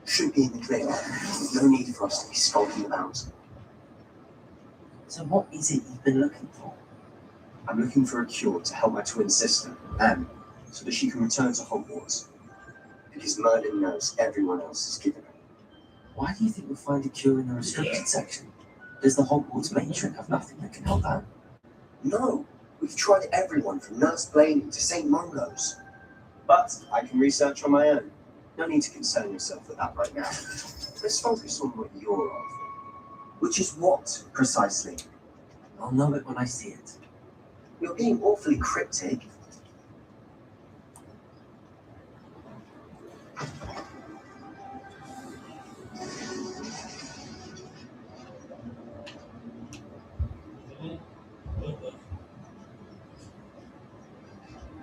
Should be in the clear. No need for us to be skulking about. So what is it you've been looking for? I'm looking for a cure to help my twin sister, Anne, so that she can return to Hogwarts. Because Merlin knows everyone else is given her. Why do you think we'll find a cure in the restricted section? Does the Hogwarts matron have nothing that can help Anne? No, we've tried everyone from Nurse Blaney to St. Mungo's. But I can research on my own. No need to concern yourself with that right now. Let's focus on what you're after. Which is what, precisely? I'll know it when I see it. You're being awfully cryptic.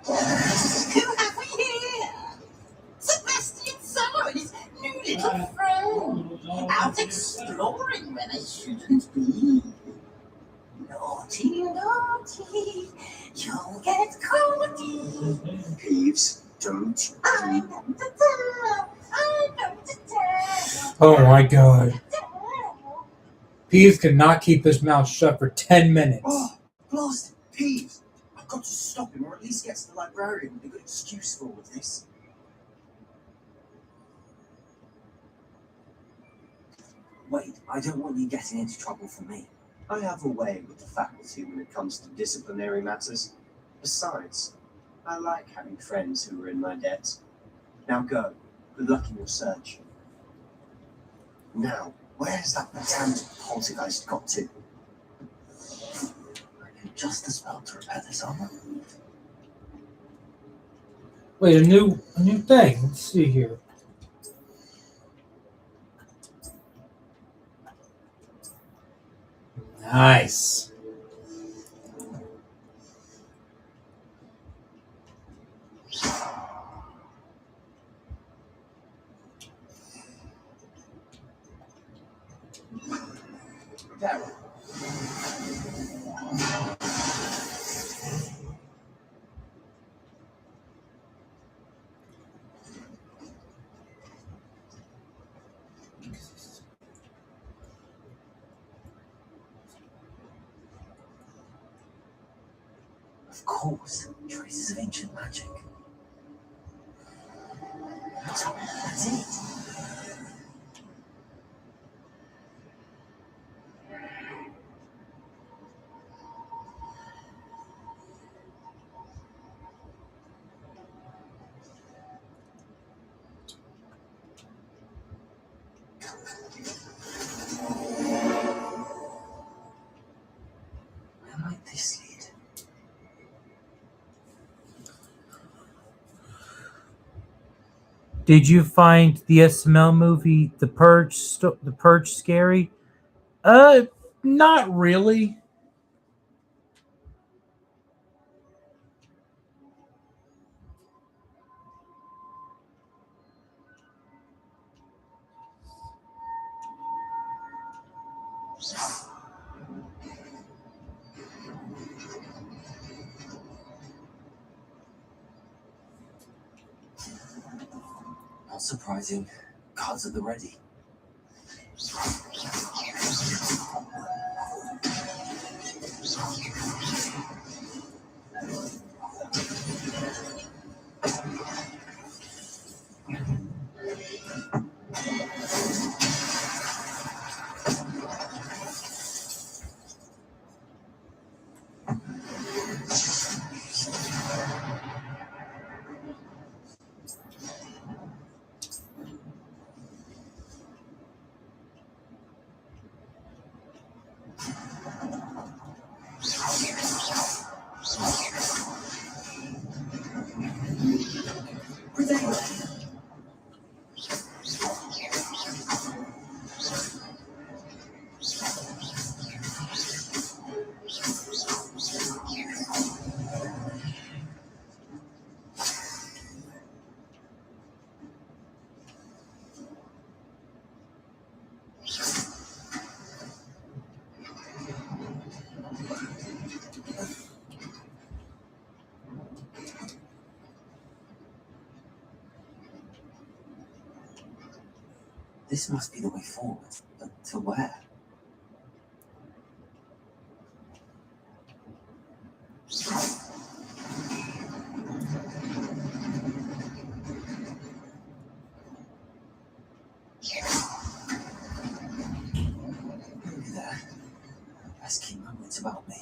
Who have we Peeves, don't I'm you? going to tell. I'm going to tell. Oh my god. Peeves cannot keep his mouth shut for 10 minutes. Oh, blast it, Peeves! I've got to stop him, or at least get to the librarian with a good excuse for all of this. Wait, I don't want you getting into trouble for me. I have a way with the faculty when it comes to disciplinary matters. Besides, I like having friends who are in my debt. Now go. Good luck in your search. Now, where's that damned poltergeist got to? I knew just as well to repair this armor. Wait, a new thing. Let's see here. Nice. There. Of course, traces of ancient magic. That's it. Where might this lead? Did you find the SML movie The Purge scary? Not really. Not surprising. Cards at the ready. This must be the way forward, but to where? Over there. Best keep my wits about me.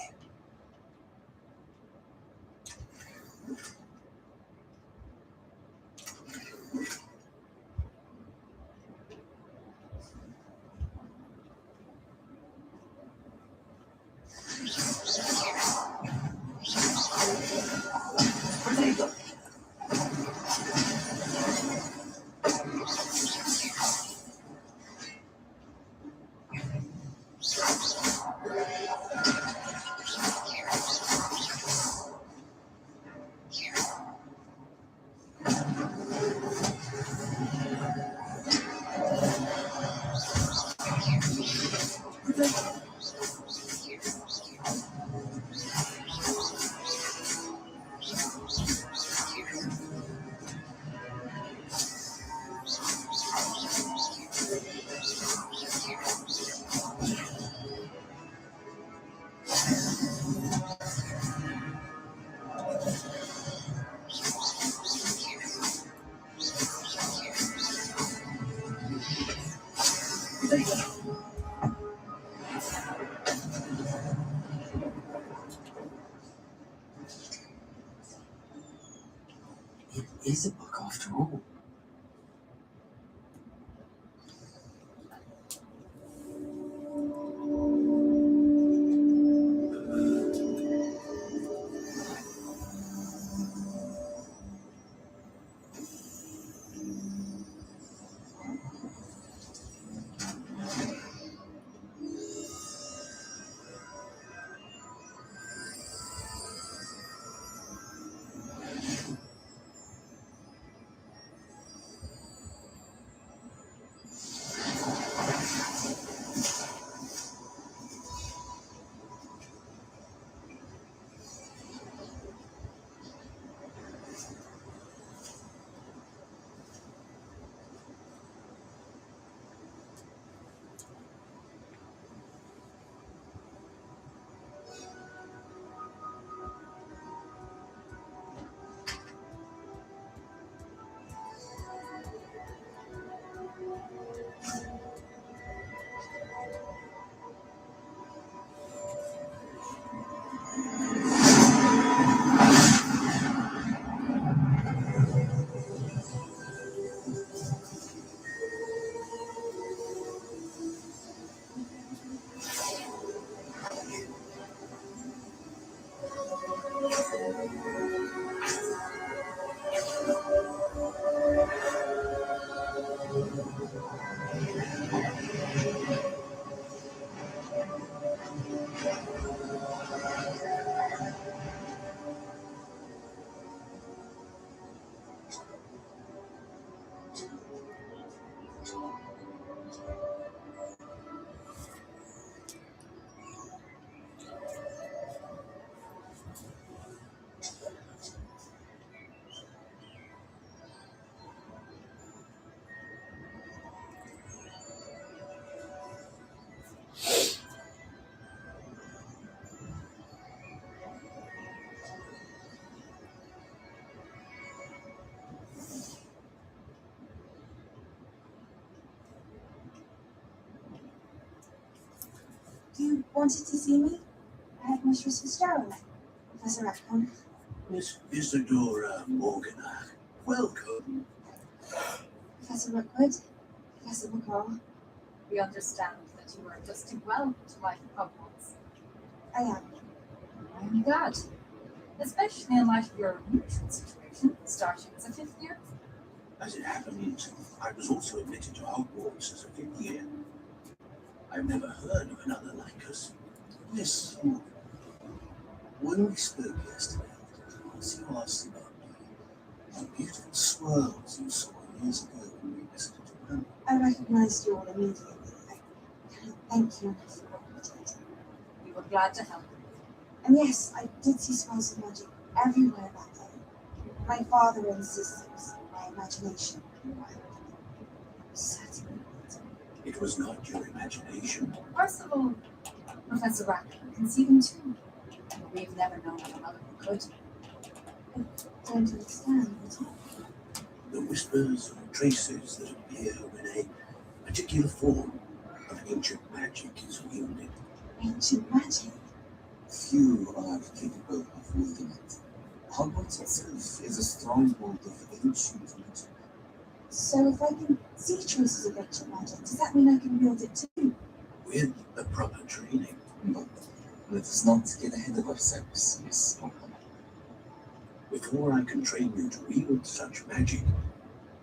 It is a book after all. You wanted to see me? Headmistress Fitzgerald, Professor Rackham. Miss Isadora Morganach, welcome. Professor Rookwood, Professor McCall. We understand that you are adjusting well to life at Hogwarts. I am. I'm glad. Especially in light of your unusual situation, starting as a 5th year. As it happened, I was also admitted to Hogwarts as a 5th year. I've never heard of another like us. Miss Morgan, when we spoke yesterday, as you asked about the beautiful swirls you saw years ago when we visited Japan. I recognized you all immediately. I can't thank you enough for what you did. We were glad to help. And yes, I did see swirls of magic everywhere that day. My father insists it was my imagination. Certainly not. It was not your imagination. Percival, Professor Rackham can see them too. But we've never known of another who could. I don't understand at all. The whispers or traces that appear when a particular form of ancient magic is wielded. Ancient magic? Few are capable of wielding it. Hogwarts itself is a stronghold of ancient magic. So if I can see traces of ancient magic, does that mean I can wield it too? With the proper training. But let us not get ahead of ourselves, Miss Morgan. Before I can train you to wield such magic,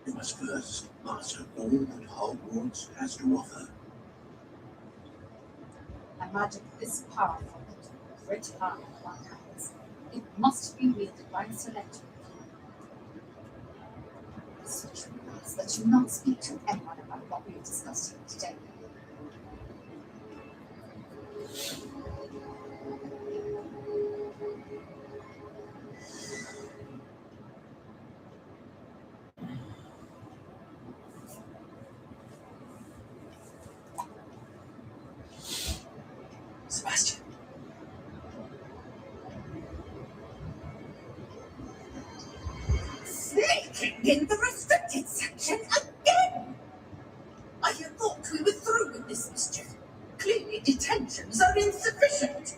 you must first master all that Hogwarts has to offer. A magic this powerful, for it to harm one hands, it must be wielded by a select few. Such rules that you not speak to anyone about what we have discussed here today. Sebastian. Sneaking in the restricted section again! I had thought we were through with this mischief. Clearly detentions are insufficient.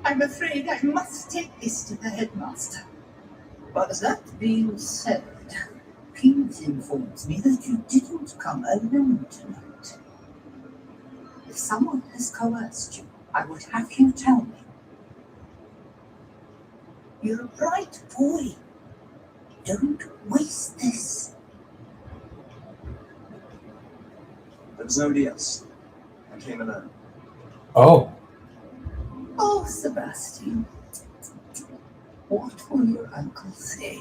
I'm afraid I must take this to the headmaster. But that being said, Pete informs me that you didn't come alone tonight. If someone has coerced you, I would have you tell me. You're a bright boy. Don't waste this. There was nobody else. I came alone. Oh. Oh, Sebastian. What will your uncle say?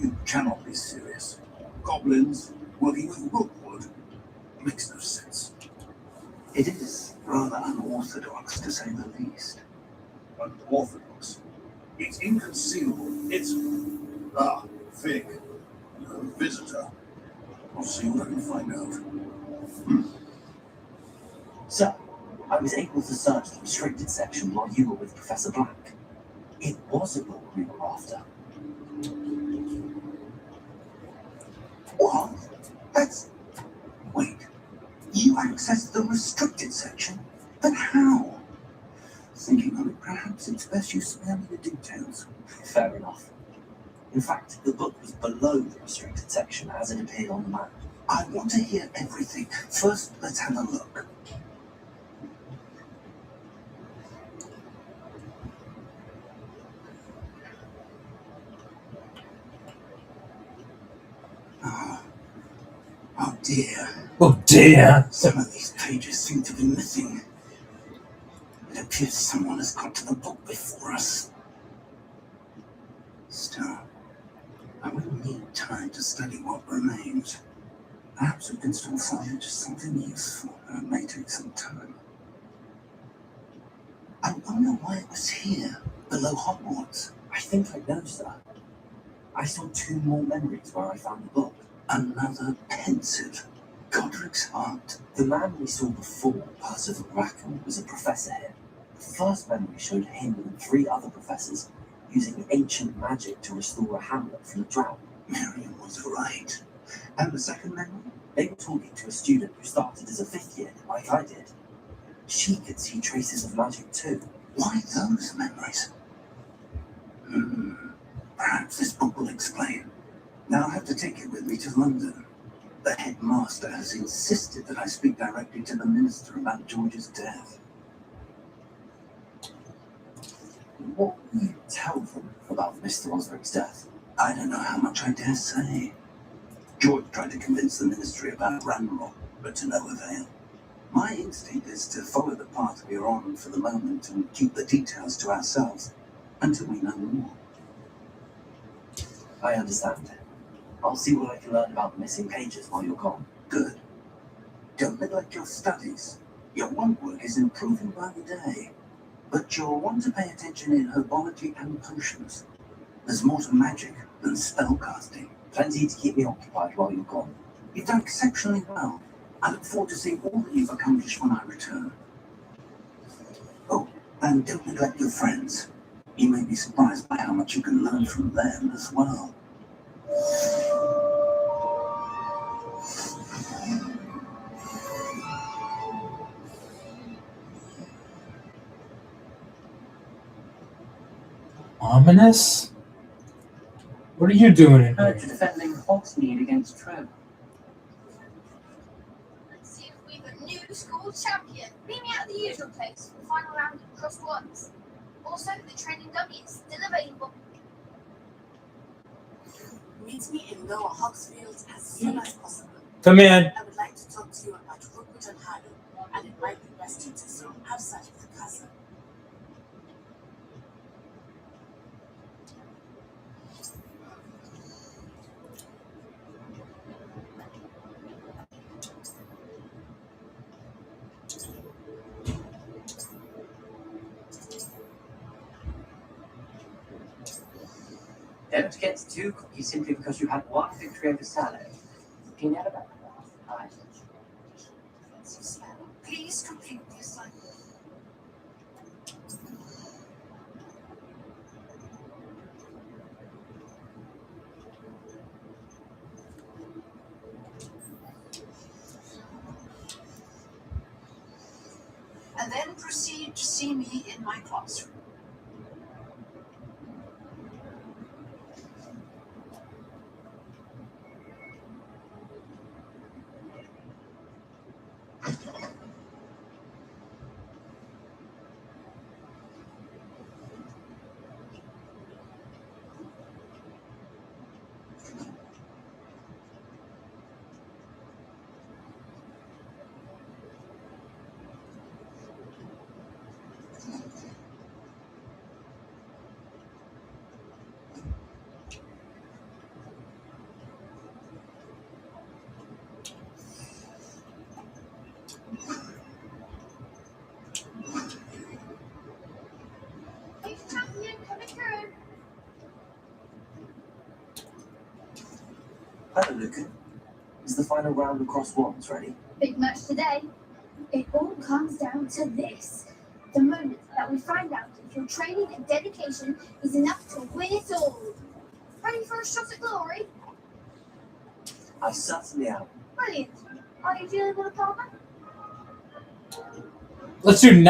You cannot be serious. Goblins working with rootwood makes no sense. It is rather unorthodox, to say the least. Unorthodox? It's inconceivable. It's... Ah, Vic. A visitor. I'll see what I can find out. So, I was able to search the restricted section while you were with Professor Black. It was a book we were after. What? That's... Wait. You accessed the restricted section? But how? Thinking of it, perhaps it's best you spare me the details. Fair enough. In fact, the book was below the restricted section as it appeared on the map. I want to hear everything. First, let's have a look. Oh dear. Oh dear. Some of these pages seem to be missing. It appears someone has got to the book before us. Still, I will need time to study what remains. Perhaps we can still find something useful. It may take some time. I wonder why it was here, below Hogwarts. I think I know, sir. I saw 2 more memories where I found the book. Another pensive. Godric's heart. The man we saw before, Percival Rackham, was a professor here. The first memory showed him and 3 other professors using ancient magic to restore a hamlet from a drought. Miriam was right. And the second memory? They were talking to a student who started as a 5th year, like I did. She could see traces of magic too. Why those memories? Perhaps this book will explain. Now I'll have to take it with me to London. The headmaster has insisted that I speak directly to the minister about George's death. What will you tell them about Mr. Osric's death? I don't know how much I dare say. George tried to convince the ministry about Ranrock, but to no avail. My instinct is to follow the path we are on for the moment and keep the details to ourselves until we know more. I understand. I'll see what I can learn about the missing pages while you're gone. Good. Don't neglect your studies. Your wand work is improving by the day. But you'll want to pay attention in herbology and potions. There's more to magic than spellcasting. Plenty to keep me occupied while you're gone. You've done exceptionally well. I look forward to seeing all that you've accomplished when I return. Oh, and don't neglect your friends. You may be surprised by how much you can learn from them as well. Ominous? What are you doing in Heard here? you're defending Hogsmeade against Trev. Let's see if we've a new school champion. Meet me at the usual place for the final round of crossed ones. Also, the training dummy is still available. Meet me in Lower Hogsfield as soon as possible. Come in. I would like to talk to you about Rookwood and Harlow, and it might be best to do so outside of the castle. Don't get too cocky simply because you had one victory over Sallow. Can you have that? Aye. Please complete the assignment. And then proceed to see me in my classroom. Hey, champion, coming through. Hello, Lucan. Is the final round of cross ones ready? Big match today. It all comes down to this. The moment that we find out if your training and dedication is enough to win it all. Ready for a shot at glory? I certainly am. Brilliant. Are you feeling the partner? Let's do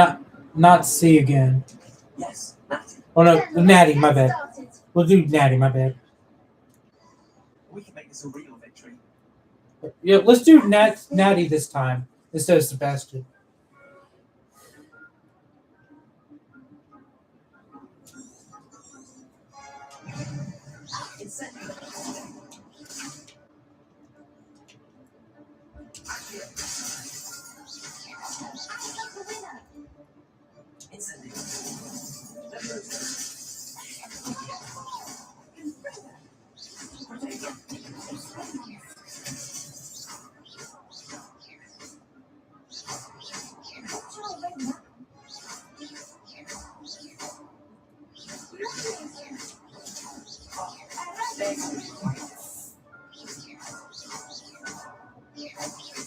not C again. Yes, Natty. Oh no, Then Natty, let's my get bad. started. We'll do Natty, my bad. We can make this a real victory. Yeah, let's do Natty this time instead of Sebastian.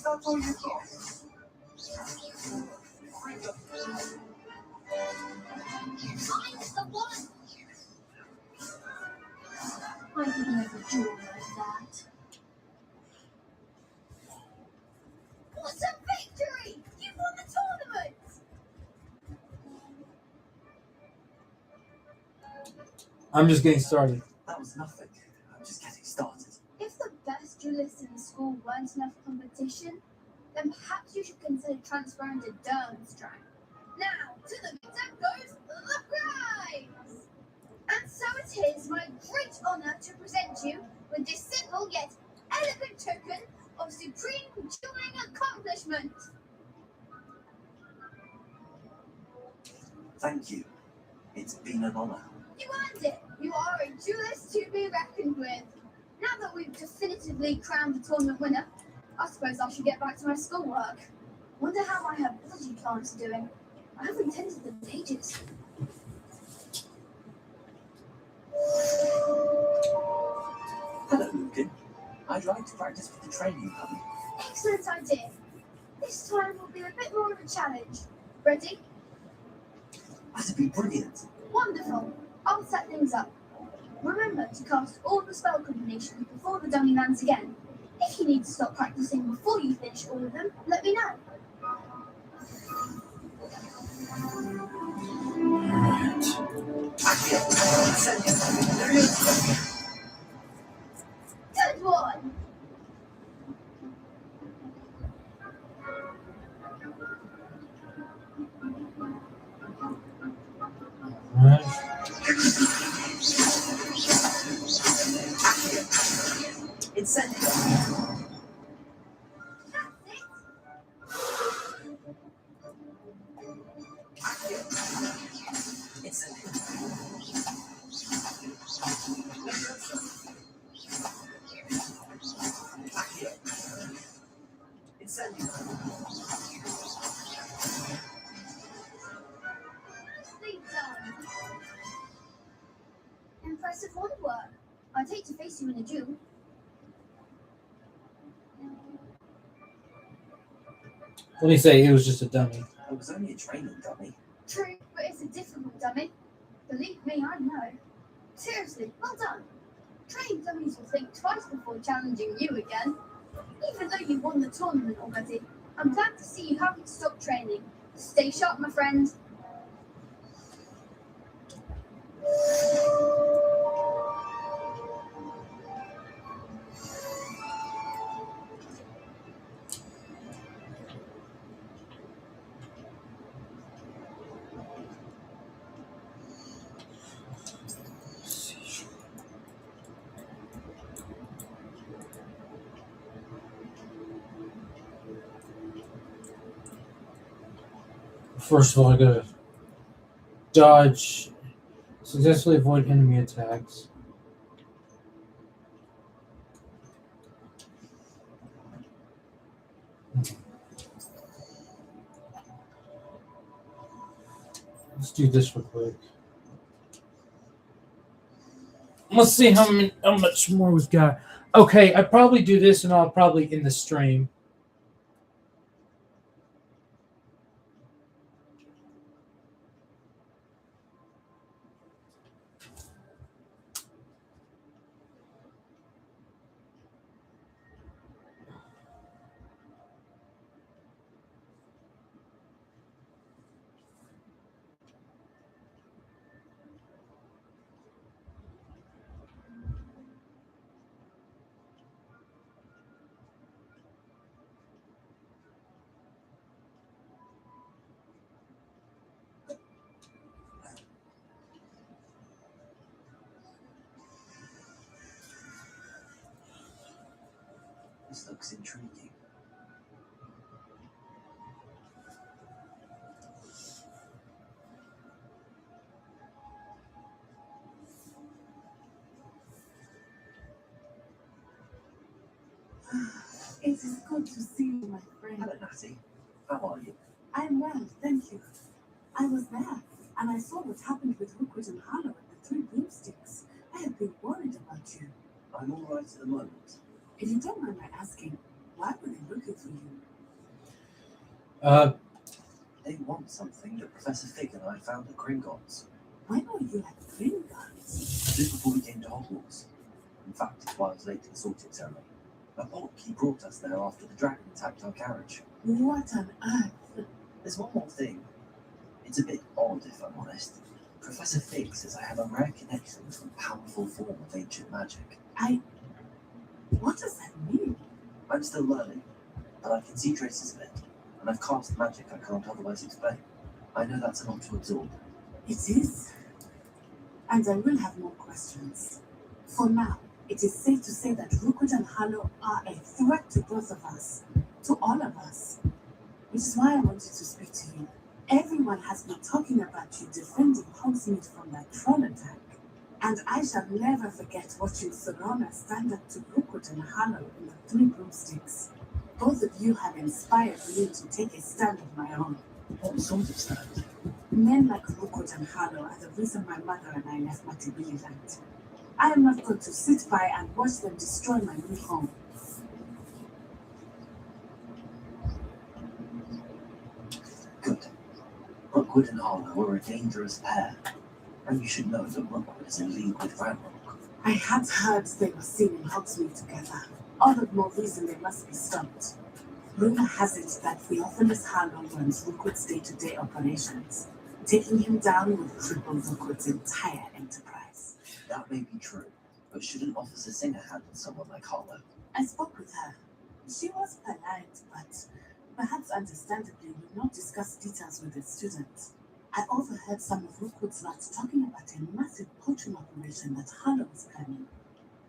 That's all you got. I'm the one. I could never do it like that. What a victory! You won the tournament! I'm just getting started. That was nothing. I'm just getting started. If the best duelists in the school weren't enough competition, then perhaps you should consider transferring to Durmstrang. Now, to the victor goes the prize! And so it is my great honour to present you with this simple yet elegant token of supreme dueling accomplishment. Thank you. It's been an honor. You earned it. You are a duelist to be reckoned with. Now that we've definitively crowned the tournament winner, I suppose I should get back to my schoolwork. Wonder how my ability plants are doing. I haven't tended them in ages. Hello, Lucan. I'd like to practice with the training dummy. Excellent idea. This time will be a bit more of a challenge. Ready? That'd be brilliant. Wonderful. I'll set things up. Remember to cast all the spell combinations before the dummy lands again. If you need to stop practicing before you finish all of them, let me know. Alright. Good one! Alright. Incendio. Nicely done. Impressive work. I'd hate to face you in a duel. What do you say? It was just a dummy. It was only a training dummy. True, but it's a difficult dummy. Believe me, I know. Seriously, well done. Trained dummies will think twice before challenging you again. Even though you won the tournament already, I'm glad to see you haven't stopped training. Stay sharp, my friend. First of all, I gotta dodge, successfully avoid enemy attacks. Let's do this real quick. Let's see how much more we've got. Okay, I probably do this, and I'll probably end the stream. This looks intriguing. It is good to see you, my friend. Hello, Natty. How are you? I'm well, thank you. I was there, and I saw what happened with Rookwood and Harlow and the three broomsticks. I have been worried about you. I'm all right at the moment. If you don't mind my asking, why were they looking for you? They want something that Professor Fig and I found at Gringotts. When were you at Gringotts? Just before we came to Hogwarts. In fact, it's why I was late to the sorting ceremony. A portkey brought us there after the dragon attacked our carriage. What on earth? There's one more thing. It's a bit odd, if I'm honest. Professor Fig says I have a rare connection to a powerful form of ancient magic. What does that mean? I'm still learning, but I can see traces of it, and I've cast magic I can't otherwise explain. I know that's a lot to absorb. It is. And I will have more questions. For now, it is safe to say that Rookwood and Harlow are a threat to both of us, to all of us. Which is why I wanted to speak to you. Everyone has been talking about you defending Hogsmeade from that troll attack. And I shall never forget watching Sorona stand up to Rookwood and Harlow in the three broomsticks. Both of you have inspired me to take a stand of my own. What sort of stand? Men like Rookwood and Harlow are the reason my mother and I left Matibili Land. I am not going to sit by and watch them destroy my new home. Good. Rookwood and Harlow are a dangerous pair. And you should know that Rookwood is in league with Ranrock. I had heard they were seen in Hogsmeade together. All the more reason they must be stopped. Rumor has it that Theophilus Harlow runs Rookwood's day-to-day operations. Taking him down would cripple Rookwood's entire enterprise. Yes, that may be true, but shouldn't Officer Singer handle someone like Harlow? I spoke with her. She was polite, but perhaps understandably would not discuss details with the students. I overheard some of Rookwood's lads talking about a massive poaching operation that Harlow was planning.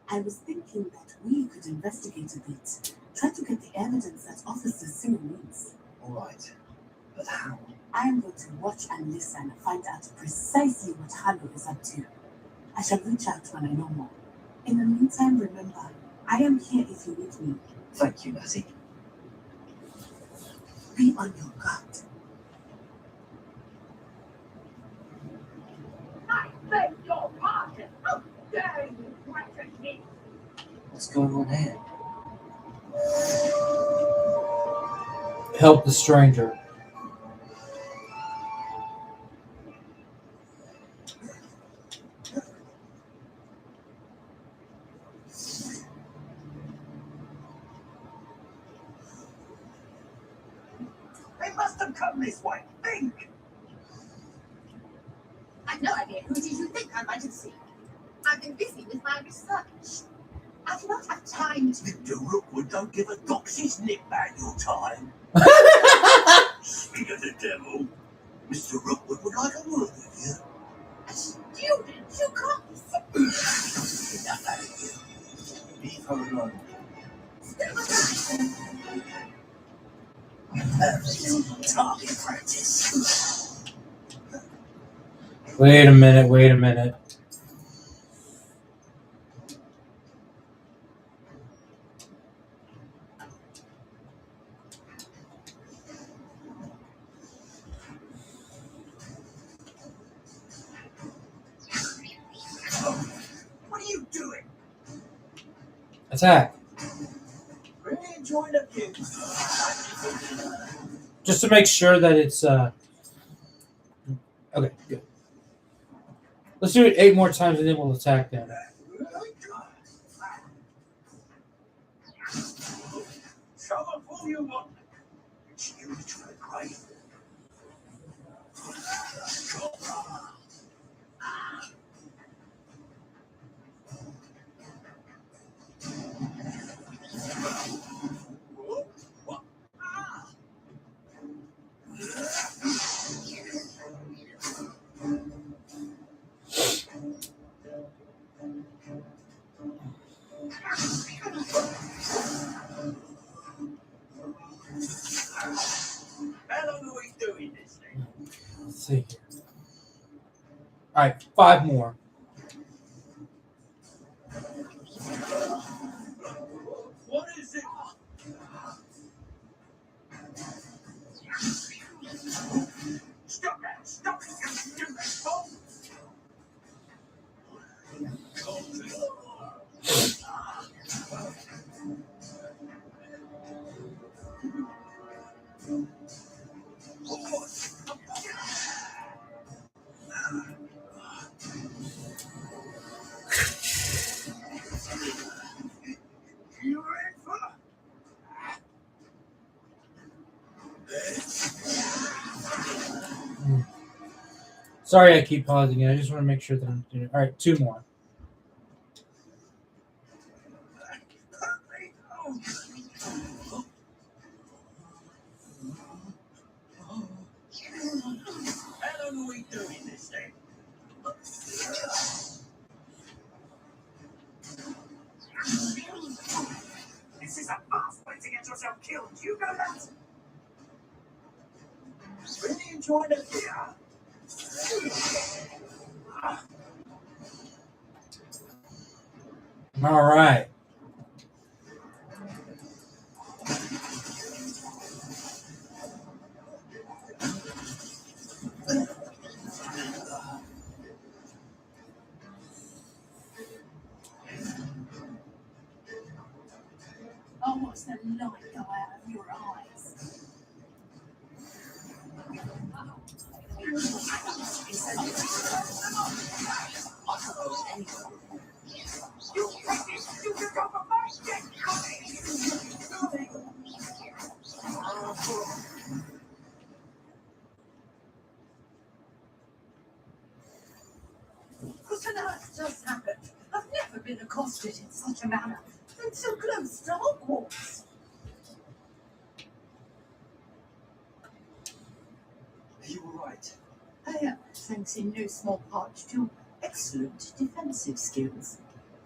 I was thinking that we could investigate a bit, try to get the evidence that Officer Singer needs. All right, but how? I am going to watch and listen and find out precisely what Harlow is up to. I shall reach out when I know more. In the meantime, remember, I am here if you need me. Thank you, Natty. Be on your guard. I beg your pardon. How dare you threaten me? What's going on here? Help the stranger. They must have come this way. Think! I've no idea who it is you think I might have seen. I've been busy with my research. I do not have time to. Mr. Rookwood don't give a doxy's nip about your time. Speak of the devil. Mr. Rookwood would like a word with you. A student, you can't be so. Enough out of you. Leave her alone. Still alive. Perfect. Target practice. Wait a minute. What are you doing? Attack. Really enjoying the view. Just to make sure that it's okay, good. Let's do it 8 more times and then we'll attack them. Show them who you want. It's huge for the grave. How long are we doing this thing? Let's see here. Alright, 5 more. What is it? Stop that! Stop it! You stop! You in for? Sorry I keep pausing it. I just want to make sure that I'm doing it. Alright, 2 more. How long are we doing this thing? This is a fast way to get yourself killed. Do you know that? Really enjoying the fear? Alright. Oh, watch the light go out of your eyes. You can go for my stick! Who's an earth just happened? I've never been accosted in such a manner, and so close to Hogwarts. You were right. I am, thanks in no small part to excellent defensive skills.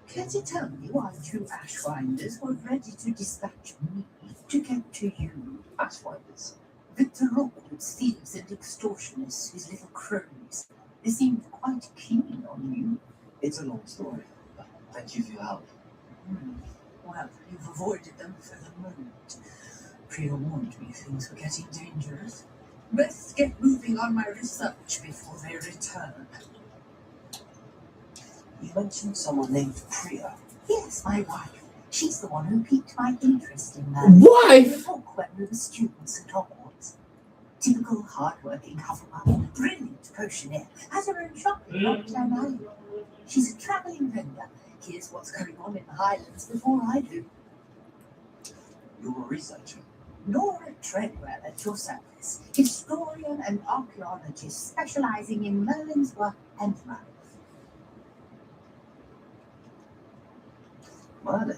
Care to tell me why 2 Ashwinders were ready to dispatch me to get to you? Ashwinders. Victor Rockwood's thieves and extortionists, his little cronies. They seemed quite keen on you. It's a long story. Thank you for your help. Well, you've avoided them for the moment. Priya warned me things were getting dangerous. Best get moving on my research before they return. You mentioned someone named Priya. Yes, my wife. She's the one who piqued my interest in Wife? the book when we were students at Hogwarts. Typical hard-working Hufflepuff, brilliant potioneer, has her own shop in Lockdown Alley. She's a travelling vendor. Here's what's going on in the Highlands before I do. You're a researcher. Nora Treadwell at your service, historian and archaeologist specialising in Merlin's work and life. Merlin?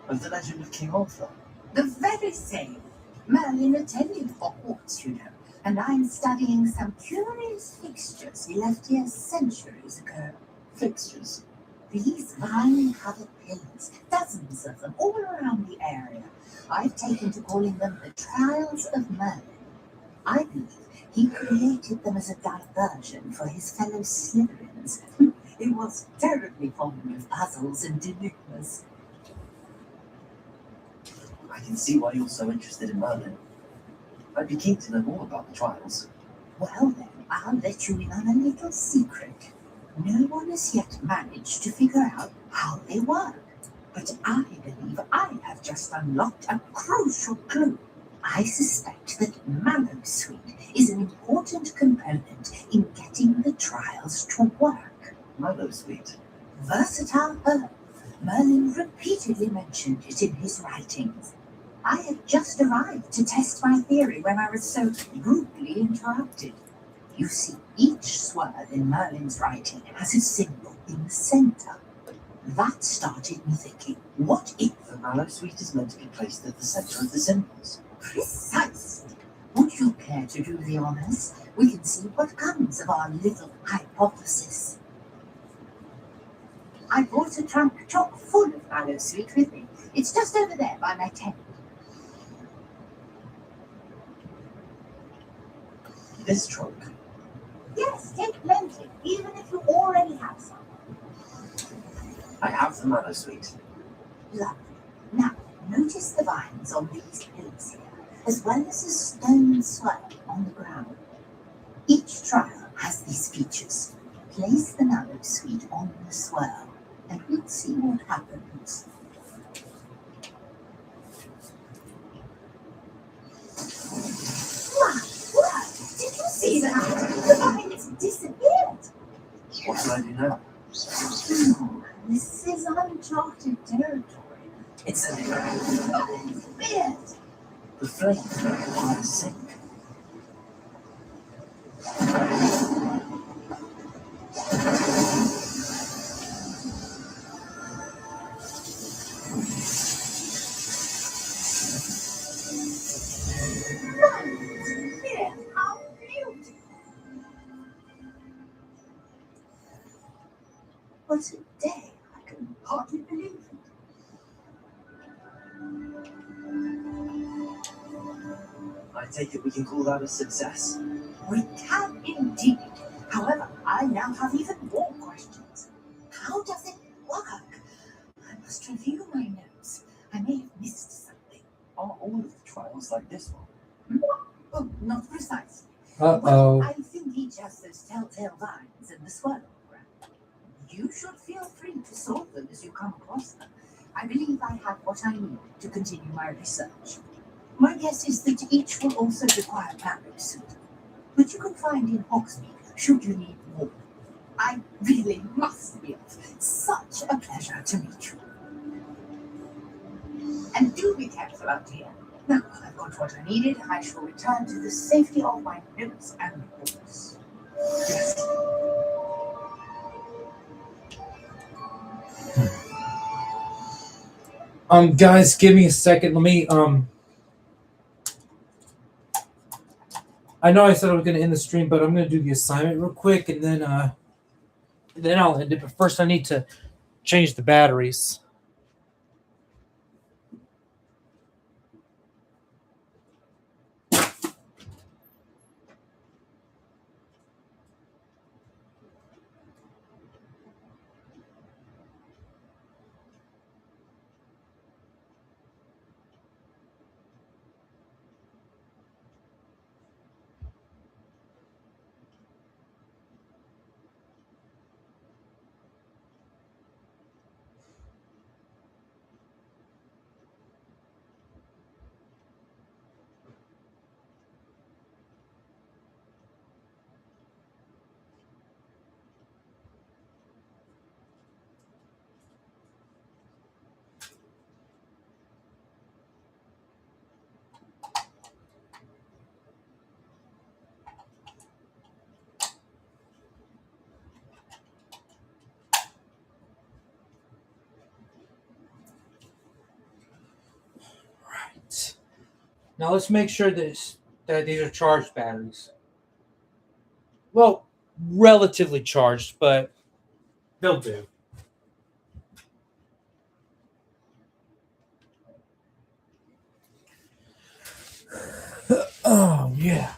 Of the legend of King Arthur? The very same. Merlin attended Hogwarts, you know, and I'm studying some curious fixtures he left here centuries ago. Fixtures? These vine-covered pillars, dozens of them, all around the area. I've taken to calling them the Trials of Merlin. I believe he created them as a diversion for his fellow Slytherins. He was terribly fond of puzzles and enigmas. I can see why you're so interested in Merlin. I'd be keen to know more about the trials. Well then, I'll let you in on a little secret. No one has yet managed to figure out how they work. But I believe I have just unlocked a crucial clue. I suspect that Mallowsweet is an important component in getting the trials to work. Mallowsweet? Versatile herb. Merlin repeatedly mentioned it in his writings. I had just arrived to test my theory when I was so rudely interrupted. You see, each swirl in Merlin's writing has a symbol in the centre. That started me thinking, what if the Mallowsweet is meant to be placed at the centre of the symbols? Precisely. Would you care to do the honours? We can see what comes of our little hypothesis. I brought a trunk chock full of Mallowsweet with me. It's just over there by my tent. This trunk? Yes, take plenty, even if you already have some. I have the Mallowsweet. Lovely. Now, notice the vines on these pillars here, as well as a stone swirl on the ground. Each trial has these features. Place the Mallowsweet on the swirl, and we'll see what happens. Wow! Did you see that? The vines disappeared. What do I do now? This is uncharted territory. It's a weird. The flames are in sync. How beautiful! What a day! I can hardly believe it. I take it we can call that a success. We can indeed. However, I now have even more questions. How does it work? I must review my notes. I may have missed something. Are all of the trials like this one? Oh, not precisely. Uh-oh. Well, I think each has those telltale vines and the swirl around. You should feel free to solve them as you come across them. I believe I have what I need to continue my research. My guess is that each will also require Mallowsweet, which you can find in Hogsmeade should you need more. I really must be off. Such a pleasure to meet you. And do be careful out here. Now I've got what I needed, I shall return to the safety of my notes and books. Yes. Guys, give me a second. Let me I know I said I was gonna end the stream, but I'm gonna do the assignment real quick, and then I'll end it. But first, I need to change the batteries. Right. Now let's make sure that these are charged batteries. Well, relatively charged, but they'll do. Oh yeah.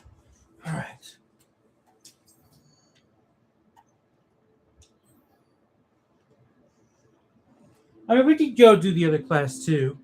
All right. I mean, we could go do the other class too.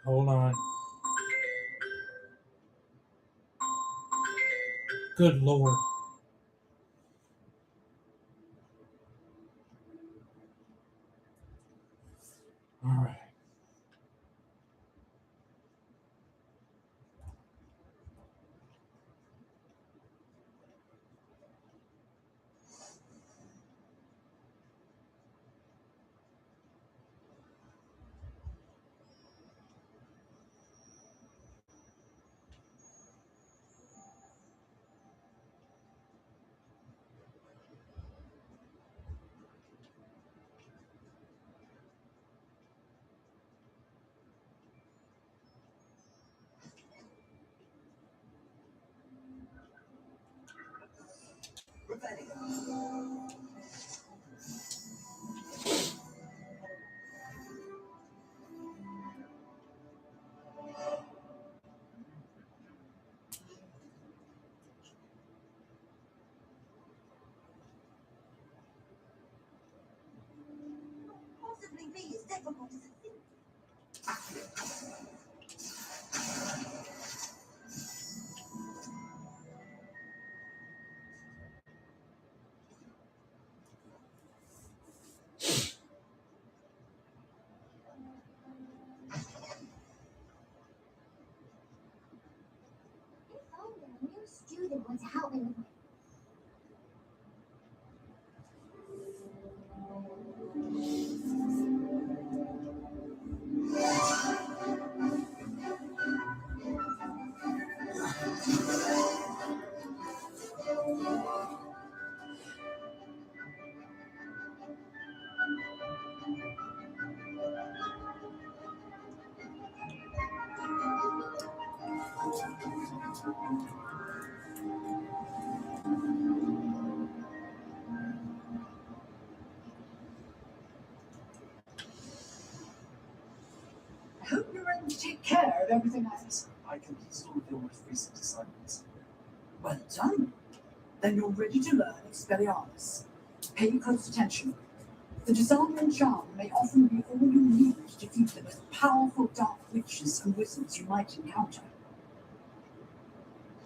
Hold on. Good Lord. All right. Possibly be as difficult as it seems. someone to help me with my I hope you're ready to take care of everything else. I completed all of your most recent assignments. Well done. Then you're ready to learn Expelliarmus. Pay close attention. The disarming charm may often be all you need to defeat the most powerful dark witches and wizards you might encounter.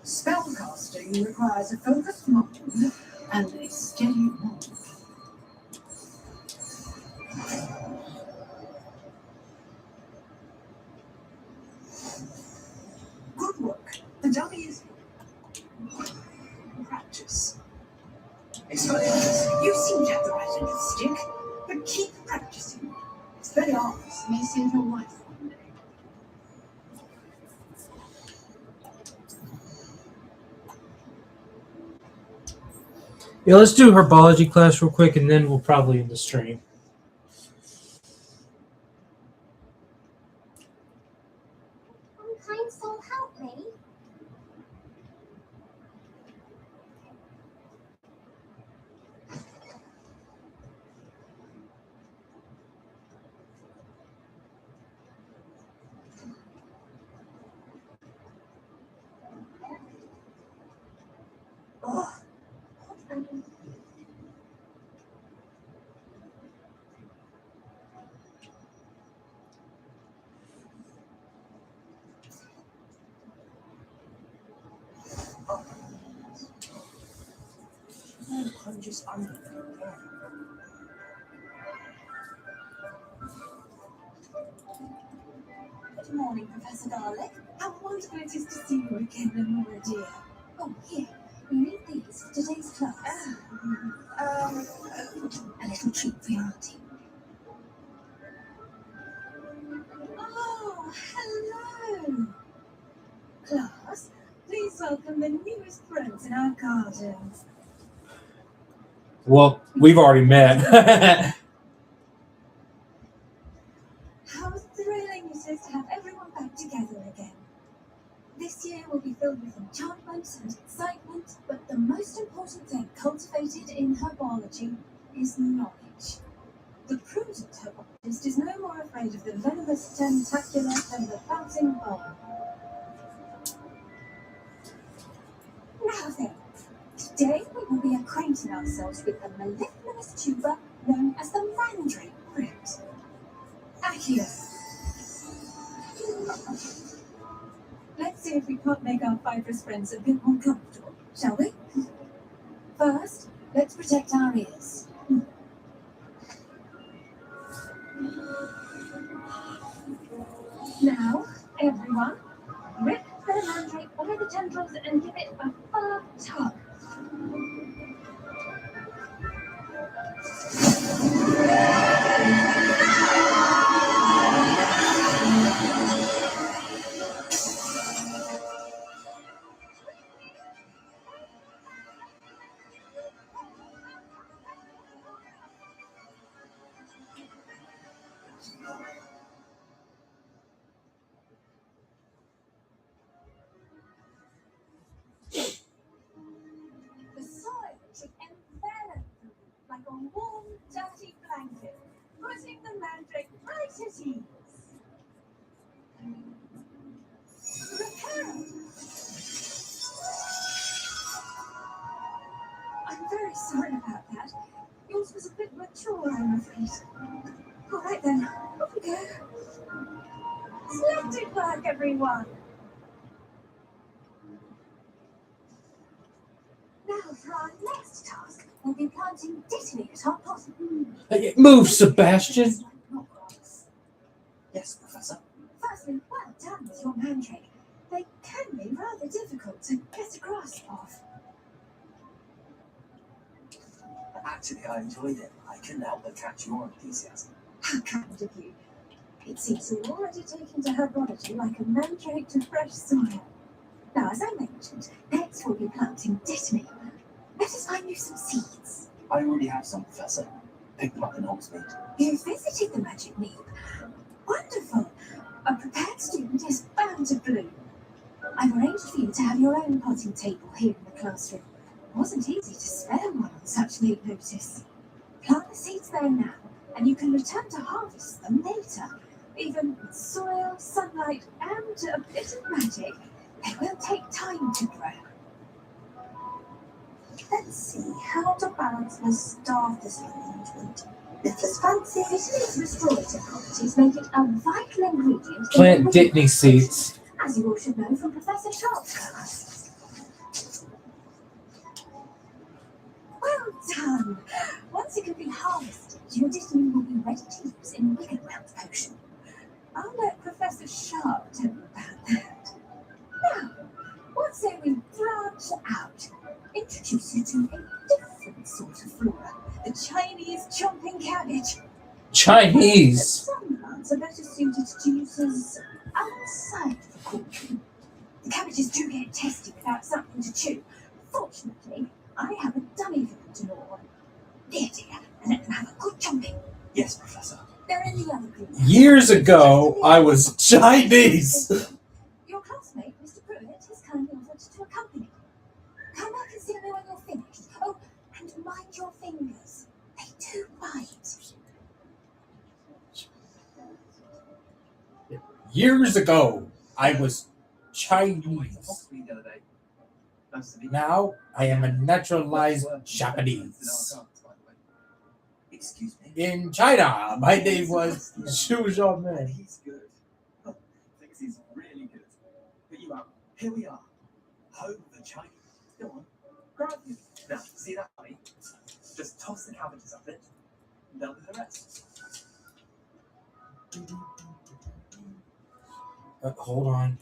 Spellcasting requires a focused mind and a steady move. Good work. The dummy is practice. Expelliarmus, you seem to have the right end of the stick, but keep practicing. Expelliarmus may save your life one day. Yeah, let's do herbology class real quick, and then we'll probably end the stream. unkind soul help me? Ugh. I'm just under. Good morning, Professor Garlick. How wonderful it is to see you again, Lenora dear. Oh, here, we need these for today's class. A little treat for your auntie. Oh, hello. Class, please welcome the newest friends in our garden. Well, we've already met. How thrilling it is to have everyone back together again. This year will be filled with enchantment and excitement, but the most important thing cultivated in herbology is knowledge. The prudent herbologist is no more afraid of the venomous tentacular than the bouncing ball. Now then, today we will be acquainting ourselves with the mellifluous tuber known as the mandrake root. Accio. Let's see if we can't make our fibrous friends a bit more comfortable, shall we? First, let's protect our ears. Now, everyone, rip the mandrake by the tendrils and give it a firm tug. The soil should envelop you like a warm, dirty blanket, putting the mandrake right at ease. Repair. I'm very sorry about that. Yours was a bit mature, I'm afraid. All right then, off we go. Splendid work, everyone. Now for our next task, we'll be planting Dittany at our pot. Move, Sebastian. Yes, Professor. Firstly, well done with your mandrake. They can be rather difficult to get a grasp of. Actually, I enjoyed it. I couldn't help but catch your enthusiasm. How kind of you. It seems you're already taken to herbology like a mandrake to fresh soil. Now, as I mentioned, next we'll be planting dittany. Let us find you some seeds. I already have some, Professor. Picked them up in Hogsmeade. You visited the magic neep. Wonderful. A prepared student is bound to bloom. I've arranged for you to have your own potting table here in the classroom. It wasn't easy to spare one on such late notice. Plant the seeds there now, and you can return to harvest them later. Even with soil, sunlight, and a bit of magic, they will take time to grow. Let's see, how to balance my starfish arrangement. Let's fancy Vitamin's restorative properties make it a vital ingredient. Plant dittany seeds. As you all should know from Professor Sharp's class. Well done! Once it can be harvested, your dittany will be ready to use in Wiggenweld potion. I'll let Professor Sharp tell you about that. Now, what say we branch out? Introduce you to a different sort of flora, the Chinese chomping cabbage. Chinese. Some plants are better suited to uses outside the cauldron. The cabbages do get tasty without something to chew. Fortunately, I have a dummy for them to gnaw on. There, dear, and let them have a good chomping. Yes, Professor. They're in the other green. Years ago, I was Chinese. Your classmate, Mr. Pruitt, has kindly offered to accompany. Come back and see me when you're finished. Oh, and mind your fingers. They do bite. Years ago, I was Chinese. Hogsmeade the other day. Nice to meet you. Now, I am a naturalized Japanese. Excuse me. In China, my name was Xu Xiaomen. He's good. Thinks he's really good. But you are. Here we are. Home of the Chinese. Go on. Grab him. Now, see that honey? Just toss the cabbages up it. And they'll do the rest. Hold on.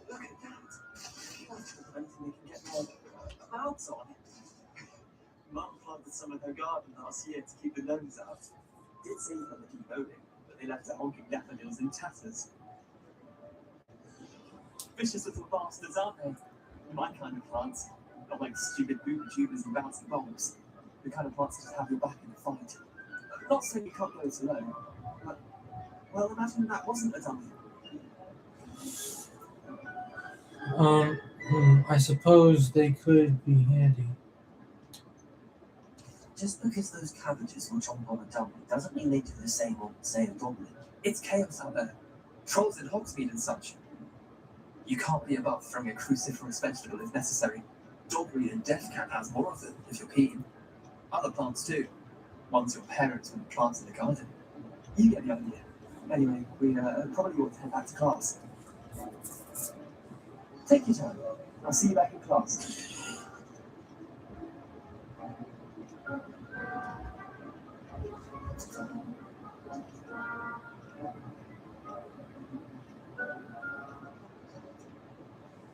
Look at that. Anything they can get more clouds on. Mum planted some in her garden last year to keep the gnomes out. Did save her the demoting, but they left her honking daffodils in tatters. Vicious little bastards, aren't they? My kind of plants. Not like stupid booby tubers and bouncing bombs. The kind of plants that just have your back in the fight. Not saying you can't go it alone, but, well, imagine that wasn't a dummy. I suppose they could be handy. Just because those cabbages will jump on a dummy doesn't mean they do the same on, say, a goblin. It's chaos out there. Trolls in Hogsmeade and such. You can't be above throwing a cruciferous vegetable if necessary. Dogweed and death cat has more of them, if you're keen. Other plants too. Ones your parents would plant in the garden. You get the idea. Anyway, we probably ought to head back to class. Take your time. I'll see you back in class.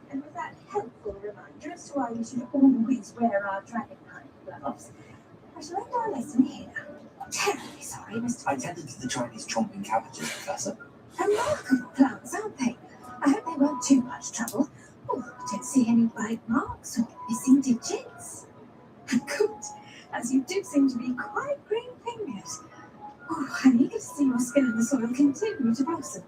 And with that helpful reminder as to why we should always wear our dragonhide gloves, I shall end our lesson here. Terribly sorry, Mr. I tended to the Chinese chomping cabbages, Professor. Remarkable plants, aren't they? I hope they weren't too much trouble. Oh, I don't see any bite marks or missing digits. Good, as you do seem to be quite green-fingered. Oh, I'm eager to see your skill in the soil continue to blossom.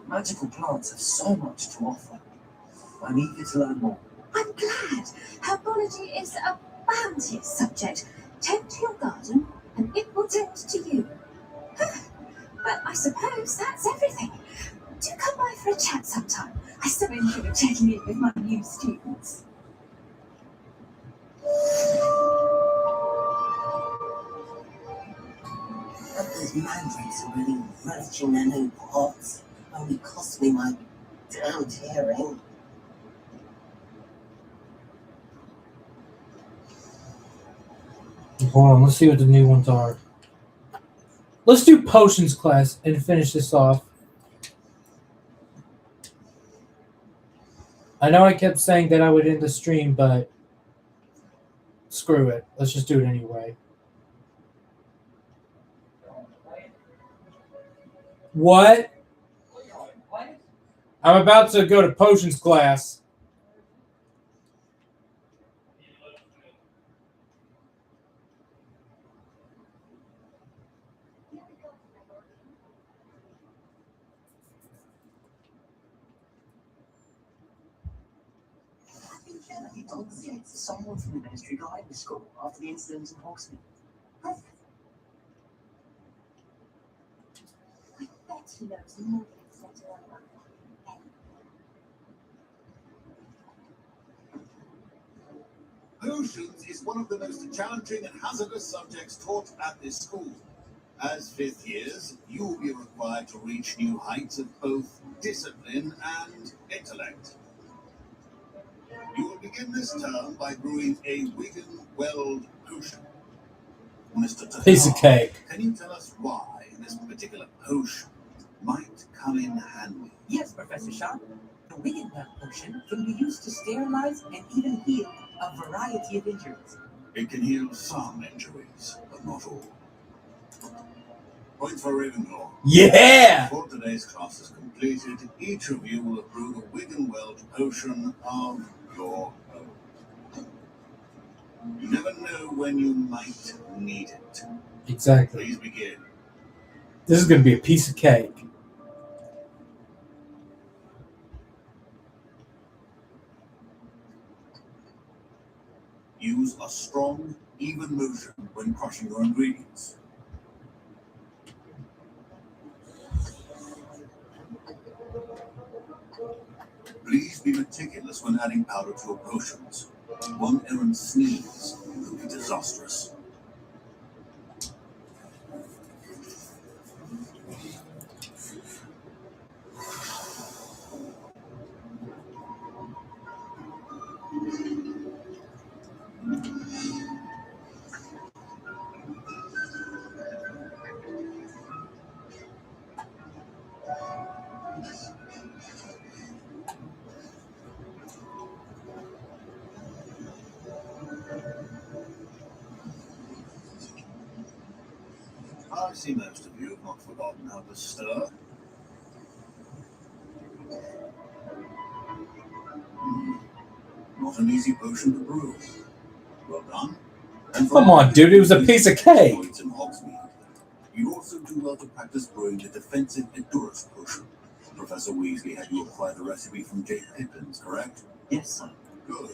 Magical plants have so much to offer. I'm eager to learn more. I'm glad. Herbology is a bounteous subject. Tend to your garden, and it will tend to you. But I suppose that's everything. Do come by for a chat sometime. I so enjoy checking in with my new students. But those mandrakes are really relishing their new pots. Only cost me my damned hearing. Hold on, let's see what the new ones are. Let's do potions class and finish this off. I know I kept saying that I would end the stream, but screw it. Let's just do it anyway. What? I'm about to go to potions class. Someone from the ministry got in the school after the incident in Hogsmeade. I bet he knows more things that are unlikely. Potions is one of the most challenging and hazardous subjects taught at this school. As fifth years, you will be required to reach new heights of both discipline and intellect. You will begin this term by brewing a Wigan-Weld potion. Mr. Tahar, Piece of cake. can you tell us why this particular potion might come in handy? Yes, Professor Shaw. The Wigan-Weld potion can be used to sterilize and even heal a variety of injuries. It can heal some injuries, but not all. Point for Ravenclaw. Yeah! Before today's class is completed, each of you will have brewed a Wigan-Weld potion of your own. You never know when you might need it. Exactly. Please begin. This is going to be a piece of cake. Use a strong, even motion when crushing your ingredients. Please be meticulous when adding powder to your potions. One errant sneeze could be disastrous. I see most of you have not forgotten how to stir. Not an easy potion to brew. Well done. And for Come on, dude. It was a piece of cake. In Hogsmeade, you'd also do well to practice brewing the defensive Endurance potion. Professor Weasley had you acquire the recipe from Jake Pippins, correct? Yes, sir. Good.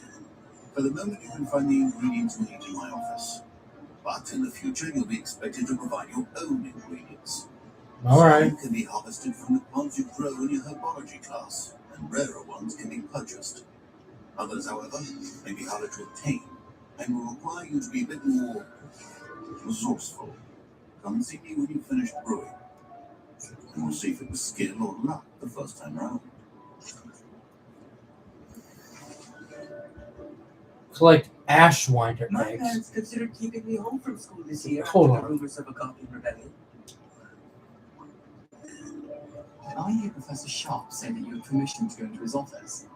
For the moment, you can find the ingredients you need in my office. But in the future, you'll be expected to provide your own ingredients. All right. Some can be harvested from the plants you grow in your herbology class, and rarer ones can be purchased. Others, however, may be harder to obtain, and will require you to be a bit more resourceful. Come see me when you've finished brewing, and we'll see if it was skill or luck the first time round. Collect Ashwinder My eggs. parents considered keeping me home from school this year Hold after on. the rumors of a Goblin rebellion. Did I hear Professor Sharp say that you had permission to go into his office?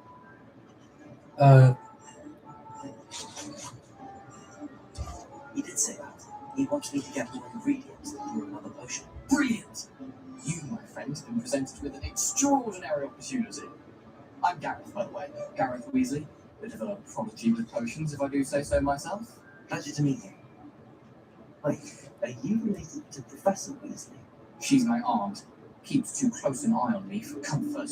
He did say that. He wants me to get more ingredients and brew another potion. Brilliant! You, my friend, have been presented with an extraordinary opportunity. I'm Gareth, by the way. Gareth Weasley. Bit of a prodigy with potions, if I do say so myself. Pleasure to meet you. Wait, are you related to Professor Weasley? She's my aunt. Keeps too close an eye on me for comfort.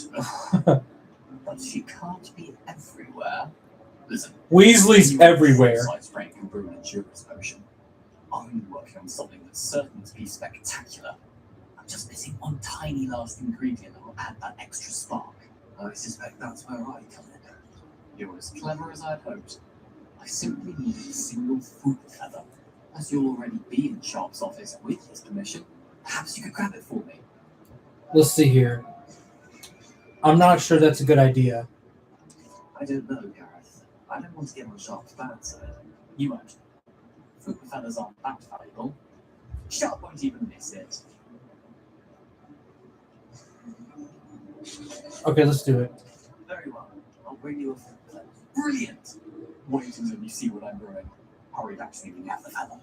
But she can't be everywhere. Listen. Weasley's everywhere. Besides strength can brew an endurance potion. I'm working on something that's certain to be spectacular. I'm just missing one tiny last ingredient that will add that extra spark. I suspect that's where I come in. You're as clever as I'd hoped. I simply need a single fruit feather. As you'll already be in Sharp's office with his permission, perhaps you could grab it for me. Let's see here. I'm not sure that's a good idea. I don't know, Gareth. I don't want to get on Sharp's bad side. You won't. Fruit feathers aren't that valuable. Sharp won't even miss it. Okay, let's do it. Very well. I'll bring you a fruit plate. Brilliant! Wait until you see what I'm brewing. Hurry back to leaving out the fellow.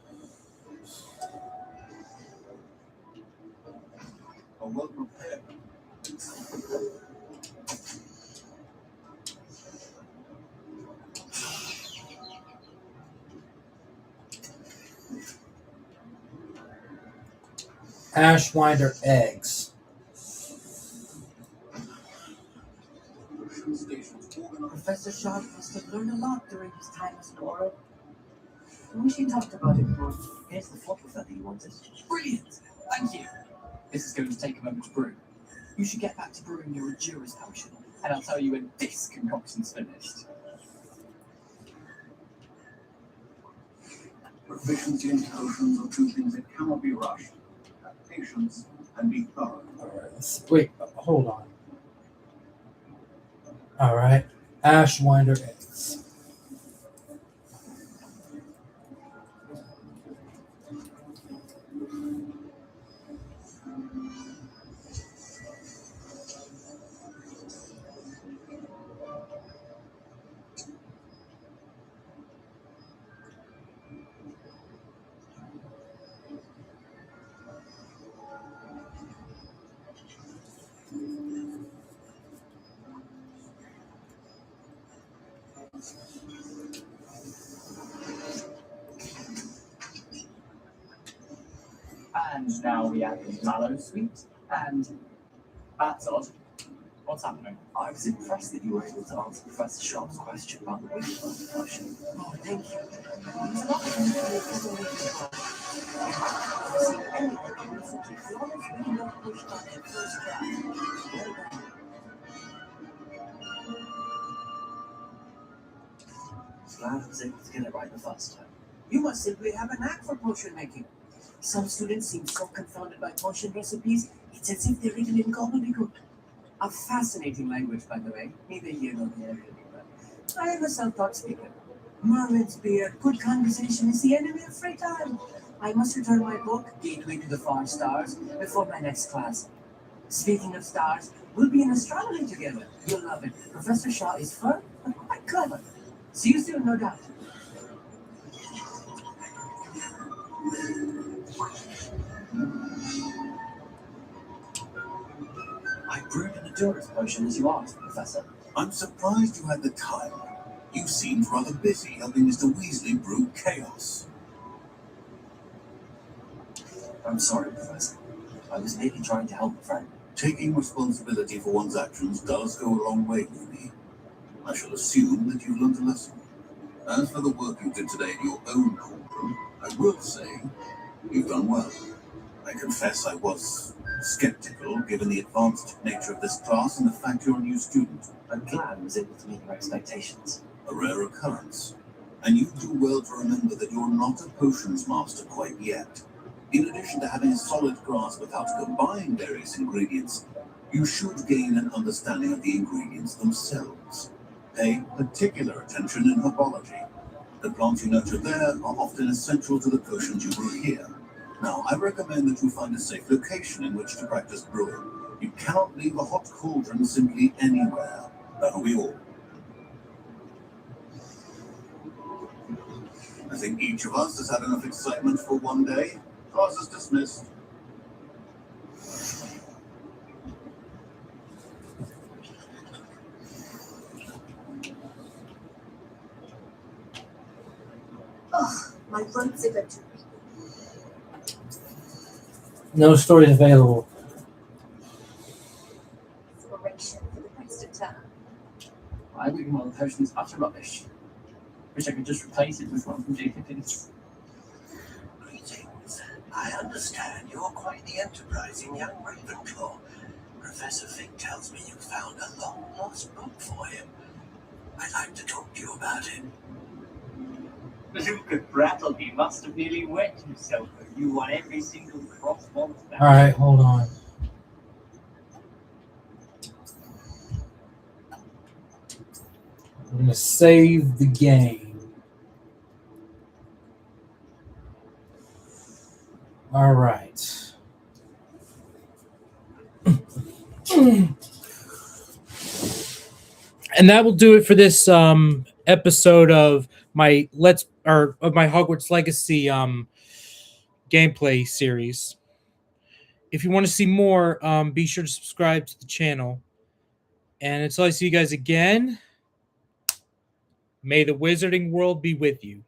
A well prepared. Ashwinder eggs. Professor Shaw must have learned a lot during his time as an oral. I wish he talked about it more. Here's the flopper feather you wanted. Brilliant! Thank you! This is going to take a moment to brew. You should get back to brewing your Endurance potion, and I'll tell you when this concoction's finished. Proficiency in potions are two things that cannot be rushed. Have patience and be thorough. Wait, hold on. All right. Ashwinder eggs. And now we add mallow sweet, and that's odd. What's happening? I was impressed that you were able to answer Professor Sharp's question about the wind potion. Oh, thank you. There's a lot of information we can see anything recently, as long as we not pushed on at first try. Well done. Glad I was able to get it right the first time. You must simply have a knack for potion making. Some students seem so confounded by potion recipes, it's as if they're written in gobbledygook. A fascinating language, by the way. Neither here nor there, really, but I am a self-taught speaker. Merlin's beard, good conversation is the enemy of free time. I must return my book, Gateway to the Far Stars, before my next class. Speaking of stars, we'll be in astronomy together. You'll love it. Professor Shaw is firm, but quite clever. See you soon, no doubt. I brewed an endurance potion as you asked, Professor. I'm surprised you had the time. You seemed rather busy helping Mr. Weasley brew chaos. I'm sorry, Professor. I was merely trying to help a friend. Taking responsibility for one's actions does go a long way with me. I shall assume that you've learned a lesson. As for the work you did today in your own cauldron, I will say you've done well. I confess I was skeptical given the advanced nature of this class and the fact you're a new student. I'm glad I was able to meet your expectations. A rare occurrence. And you do well to remember that you're not a potions master quite yet. In addition to having a solid grasp of how to combine various ingredients, you should gain an understanding of the ingredients themselves. Pay particular attention in herbology. The plants you nurture there are often essential to the potions you brew here. Now, I recommend that you find a safe location in which to practice brewing. You cannot leave a hot cauldron simply anywhere. That'll be all. I think each of us has had enough excitement for one day. Class is dismissed. Oh, my lungs are going to No stories available. Inspiration for the rest of term. I think one of the potions is utter rubbish. Wish I could just replace it with one from JPP's. Greetings. I understand you're quite the enterprising young Ravenclaw. Professor Fig tells me you found a long-lost book for him. I'd like to talk to you about it. Luca Brattleby must have nearly wet himself, but you won every single crossbones back. All right, hold on. I'm gonna save the game. All right. And that will do it for this episode of my Hogwarts Legacy gameplay series. If you want to see more, be sure to subscribe to the channel. And until I see you guys again, may the wizarding world be with you.